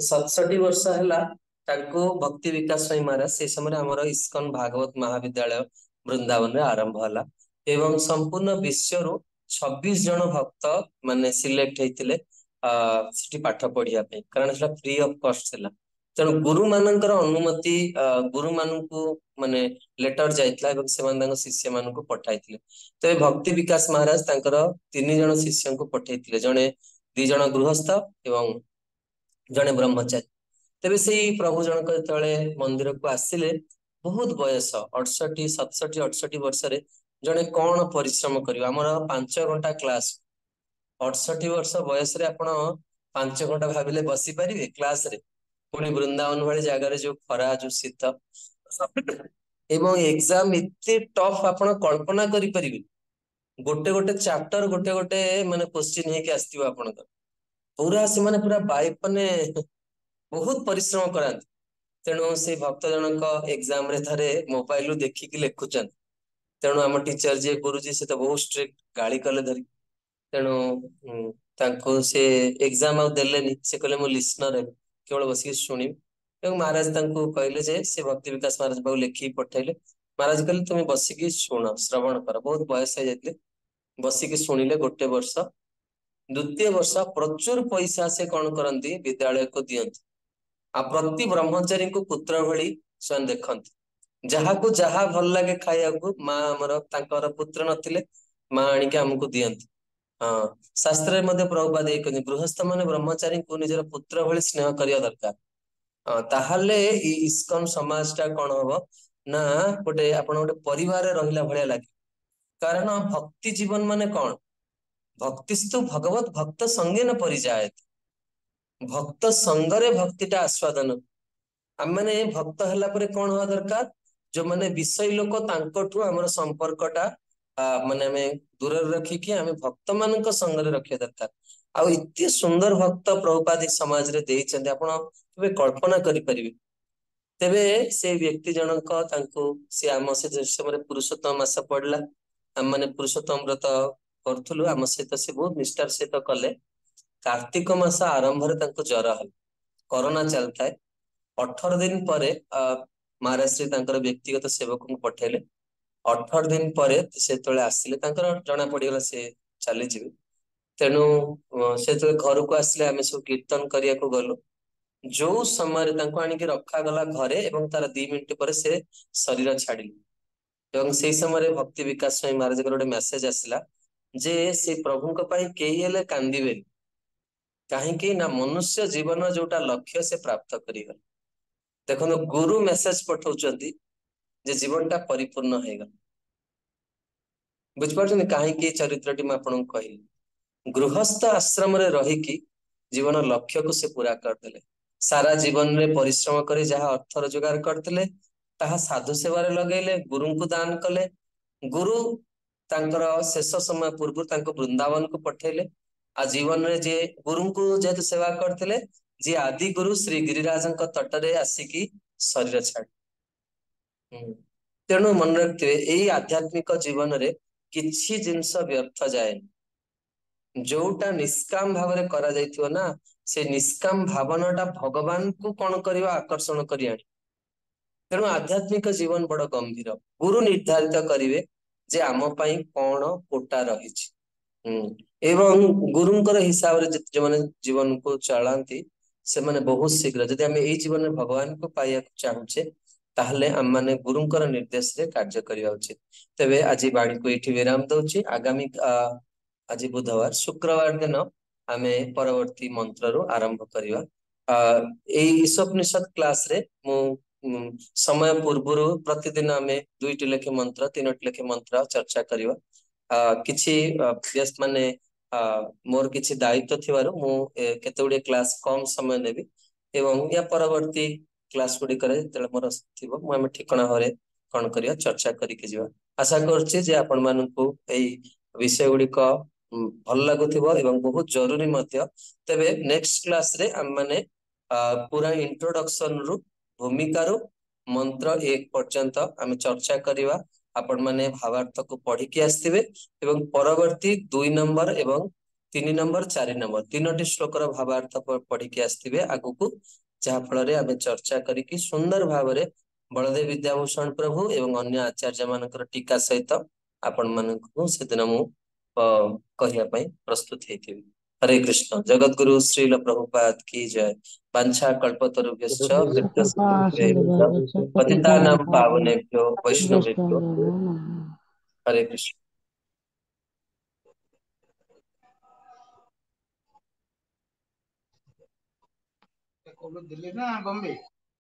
67 ବର୍ଷ ହେଲା, ତାଙ୍କୁ ଭକ୍ତି ବିକାଶ ସ୍ୱାମୀ ମହାରାଜ, ସେଇ ସମୟରେ ଆମର ଇସ୍କନ ଭାଗବତ ମହାବିଦ୍ୟାଳୟ ବୃନ୍ଦାବନରେ ଆରମ୍ଭ ହେଲା ଏବଂ ସମ୍ପୂର୍ଣ୍ଣ ବିଶ୍ୱରୁ 26 ଜଣ ଭକ୍ତ ମାନେ ସିଲେକ୍ଟ ହେଇଥିଲେ ସେଠି ପାଠ ପଢିବା ପାଇଁ, କାରଣ ସେଟା ଫ୍ରି ଅଫ କଷ୍ଟ ଥିଲା। ତେଣୁ ଗୁରୁ ମାନଙ୍କର ଅନୁମତି, ଗୁରୁ ମାନଙ୍କୁ ମାନେ ଲେଟର ଯାଇଥିଲା ଏବଂ ସେମାନେ ତାଙ୍କ ଶିଷ୍ୟ ମାନଙ୍କୁ ପଠାଇଥିଲେ। ତେବେ ଭକ୍ତି ବିକାଶ ମହାରାଜ ତାଙ୍କର 3 ଜଣ ଶିଷ୍ୟଙ୍କୁ ପଠେଇଥିଲେ, ଜଣେ 2 ଜଣ ଗୃହସ୍ଥ ଏବଂ ଜଣେ ବ୍ରହ୍ମଚାରୀ। ତେବେ ସେଇ ପ୍ରଭୁ ଜଣକ ଯେତେବେଳେ ମନ୍ଦିରକୁ ଆସିଲେ, ବହୁତ ବୟସ 68, 67, 68 ବର୍ଷରେ ଜଣେ କଣ ପରିଶ୍ରମ କରିବ? ଆମର 5 ଘଣ୍ଟା କ୍ଲାସ, 68 ବର୍ଷ ବୟସରେ ଆପଣ 5 ଘଣ୍ଟା ଭାବିଲେ ବସିପାରିବେ କ୍ଲାସରେ? ପୁଣି ବୃନ୍ଦାବନ ଭଳି ଜାଗାରେ ଯୋଉ ଖରା, ଯୋଉ ଶୀତ ଏବଂ ଏକ୍ସାମ ଏତେ ଟଫ୍, ଆପଣ କଳ୍ପନା କରିପାରିବେ। ଗୋଟେ ଗୋଟେ ଚାପ୍ଟର, ଗୋଟେ ଗୋଟେ ମାନେ କୋଶ୍ଚିନ୍ ହେଇକି ଆସିଥିବ ଆପଣଙ୍କର। ପୁରା ସେମାନେ ପୁରା ମାନେ ବହୁତ ପରିଶ୍ରମ କରାନ୍ତି। ତେଣୁ ସେ ଭକ୍ତ ଜଣଙ୍କ ଏକ୍ସାମ ରେ ଥରେ ମୋବାଇଲରୁ ଦେଖିକି ଲେଖୁଛନ୍ତି। ତେଣୁ ଆମ ଟିଚର ଯିଏ ଗୁରୁଜୀ, ସେ ତ ବହୁତ ଷ୍ଟ୍ରିକ୍ଟ, ଗାଳି କଲେ ଧରି। ତେଣୁ ତାଙ୍କୁ ସେ ଏକ୍ସାମ ଆଉ ଦେଲେନି। ସେ କହିଲେ ମୁଁ ଲିସନର ହେବି, କେବଳ ବସିକି ଶୁଣିବି। ଏବଂ ମହାରାଜ ତାଙ୍କୁ କହିଲେ ଯେ, ସେ ଭକ୍ତି ବିକାଶ ମହାରାଜ ପାଖକୁ ଲେଖିକି ପଠେଇଲେ। ମହାରାଜ କହିଲେ ତୁମେ ବସିକି ଶୁଣ, ଶ୍ରବଣ କର। ବହୁତ ବୟସ ହେଇଯାଇଥିଲେ, ବସିକି ଶୁଣିଲେ 1 ବର୍ଷ। ଦ୍ୱିତୀୟ ବର୍ଷ ପ୍ରଚୁର ପଇସା ସେ କଣ କରନ୍ତି, ବିଦ୍ୟାଳୟକୁ ଦିଅନ୍ତି। ଆଉ ପ୍ରତି ବ୍ରହ୍ମଚାରୀଙ୍କୁ ପୁତ୍ର ଭଳି ସେମାନେ ଦେଖନ୍ତି। ଯାହାକୁ ଯାହା ଭଲ ଲାଗେ ଖାଇବାକୁ, ମା ଆମର, ତାଙ୍କର ପୁତ୍ର ନଥିଲେ ମା ଆଣିକି ଆମକୁ ଦିଅନ୍ତି। ଶାସ୍ତ୍ରରେ ମଧ୍ୟ ପ୍ରଭୁପାଦ କହିଛନ୍ତି, ଗୃହସ୍ଥ ମାନେ ବ୍ରହ୍ମଚାରୀଙ୍କୁ ନିଜର ପୁତ୍ର ଭଳି ସ୍ନେହ କରିବା ଦରକାର। ତାହେଲେ ଏଇ ଇସ୍କନ ସମାଜ ଟା କଣ ହବ ନା, ଗୋଟେ ଆପଣ ଗୋଟେ ପରିବାରରେ ରହିଲା ଭଳିଆ ଲାଗେ। କାରଣ ଭକ୍ତି ଜୀବନ ମାନେ କଣ? ଭକ୍ତିସ୍ତୁ ଭଗବତ ଭକ୍ତ ସଙ୍ଗେ ନ ପରିଯାୟତେ। ଭକ୍ତ ସଙ୍ଗରେ ଭକ୍ତିଟା ଆସ୍ୱାଦନ। ଆମମାନେ ଭକ୍ତ ହେଲା ପରେ କଣ ହବା ଦରକାର? ଯୋଉମାନେ ବିଷୟୀ ଲୋକ, ତାଙ୍କଠୁ ଆମର ସମ୍ପର୍କଟା ମାନେ ଆମେ ଦୂରରେ ରଖିକି ଆମେ ଭକ୍ତ ମାନଙ୍କ ସଙ୍ଗରେ ରଖିବା ଦରକାର। ଆଉ ଏତେ ସୁନ୍ଦର ଭକ୍ତ ପ୍ରଭୁପାଦ ସମାଜରେ ଦେଇଛନ୍ତି, ଆପଣ କେବେ କଳ୍ପନା କରିପାରିବେ? ତେବେ ସେ ବ୍ୟକ୍ତି ଜଣକ, ତାଙ୍କୁ ସେ ଆମ ସେ ସମୟରେ ପୁରୁଷୋତ୍ତମ ମାସ ପଡିଲା, ଆମମାନେ ପୁରୁଷୋତ୍ତମ ବ୍ରତ କରୁଥିଲୁ, ଆମ ସହିତ ସେ ବହୁତ ନିଷ୍ଠାର ସହିତ କଲେ। କାର୍ତ୍ତିକ ମାସ ଆରମ୍ଭରେ ତାଙ୍କୁ ଜ୍ୱର ହେଲା, କରୋନା ଚାଲିଥାଏ। 18 ଦିନ ପରେ ମହାରାଜଶ୍ରୀ ତାଙ୍କର ବ୍ୟକ୍ତିଗତ ସେବକଙ୍କୁ ପଠେଇଲେ। 18 ଦିନ ପରେ ସେ ଯେତେବେଳେ ଆସିଲେ, ତାଙ୍କର ଜଣା ପଡିଗଲା ସେ ଚାଲିଯିବେ। ତେଣୁ ସେ ଯେତେବେଳେ ଘରକୁ ଆସିଲେ, ଆମେ ସବୁ କୀର୍ତ୍ତନ କରିବାକୁ ଗଲୁ। ଯୋଉ ସମୟରେ ତାଙ୍କୁ ଆଣିକି ରଖାଗଲା ଘରେ ଏବଂ ତାର 2 ମିନିଟ ପରେ ସେ ଶରୀର ଛାଡିଲେ। ଏବଂ ସେଇ ସମୟରେ ଭକ୍ତି ବିକାଶ ସ୍ୱାମୀ ମହାରାଜଙ୍କର ଗୋଟେ ମେସେଜ ଆସିଲା ଯେ, ସେ ପ୍ରଭୁଙ୍କ ପାଇଁ କେହି ହେଲେ କାନ୍ଦିବେନି। कहीं ना मनुष्य जीवन जोटा लक्ष्य से प्राप्त करिगल। देखो गुरु मेसेज पठाउछंती जे जीवनटा परिपूर्ण हो गल। बुझिपारछन कहीं चरित्रटी मैं आपन कहली गृहस्थ आश्रम रे रहिकी जीवन लक्ष्य को से पूरा करदेले। सारा जीवन रे परिश्रम करे जहाँ अर्थ रोजगार करते ताहा साधु सेवारे लगेले, गुरु को दान कले। गुरु तांकर शेष समय पूर्व तांको वृंदावन को पठेले। आ जीवन रे जे गुरु को जेहेतु सेवा करते जे आदि गुरु श्री गिरिराज तटरे आसिकी शरीर छाड़। तेणु मन रखिथे यही आध्यात्मिक जीवन रे किछि जिंस व्यर्थ जाए। जोटा निष्काम भाव रे करा जाइथियो ना से निष्काम भावनाटा भगवान को कौन करिवा आकर्षण करि आनी। तेणु आध्यात्मिक जीवन बड़ गंभीर। गुरु निर्धारित करिवे जे आम पई कौन कोटा रहिछि। एवं गुरुंकर हिसाब रे जो माने जीवन को चलांती से माने बहुत शीघ्र जदि आम एई जीवन में भगवान को पाइया चाहूचे ताहले आम माने गुरुंकर निर्देश रे कार्य करिया उचित। तेबे आज बाणी को एठी विराम दउछि। आगामी आज बुधवार शुक्रवार दिन आमे परवर्ती मंत्र रो आरंभ करिवा। एई ईशोपनिषद क्लास रे मु समय पूर्व प्रतिदिन आमे 2टी लेखे मंत्र 3टी लेखे मंत्र चर्चा करिवा। किछि व्यस्त माने मोर किछि दायित्व थिवारु मु केते गुडे क्लास कम समय नेबी एवं या परवर्ती क्लास गुडी करे तेले मोर थिबो मु आमे ठिकणा हरे कोन करिया चर्चा करि के जिवा। आशा करछि जे आपण माननकु एई विषय गुडी को भल लागुथिबो एवं बहुत जरूरी मध्य। तेबे नेक्स्ट क्लास रे हम माने पूरा इंट्रोडक्शन रु भूमिका रु मंत्र 1 पर्यंत आमे चर्चा करिवा। आपण माने भावार्थ को पढ़ी के आस्थिबे एवं परवर्ती 2 नंबर एवं 3 नंबर 4 नंबर 3टी श्लोक रो भावार्थ पढ़ी के आस्थिबे आगु को जहा फल रे आमे चर्चा करी कि सुंदर भाव रे बलदेव विद्याभूषण प्रभु एवं अन्य आचार्य मानकर टीका सहित आपण मानकु सेदिन मु कहिया पई प्रस्तुत हेथिबे। हरे कृष्ण। जगत गुरु श्रील प्रभुपाद की जय। वांछा कल्पतरुभ्यश्च कृष्ण सिंधुभ्यश्च पतितानां पावनेभ्यो वैष्णवेभ्यो हरे कृष्ण। दिल्ली ना बॉम्बे।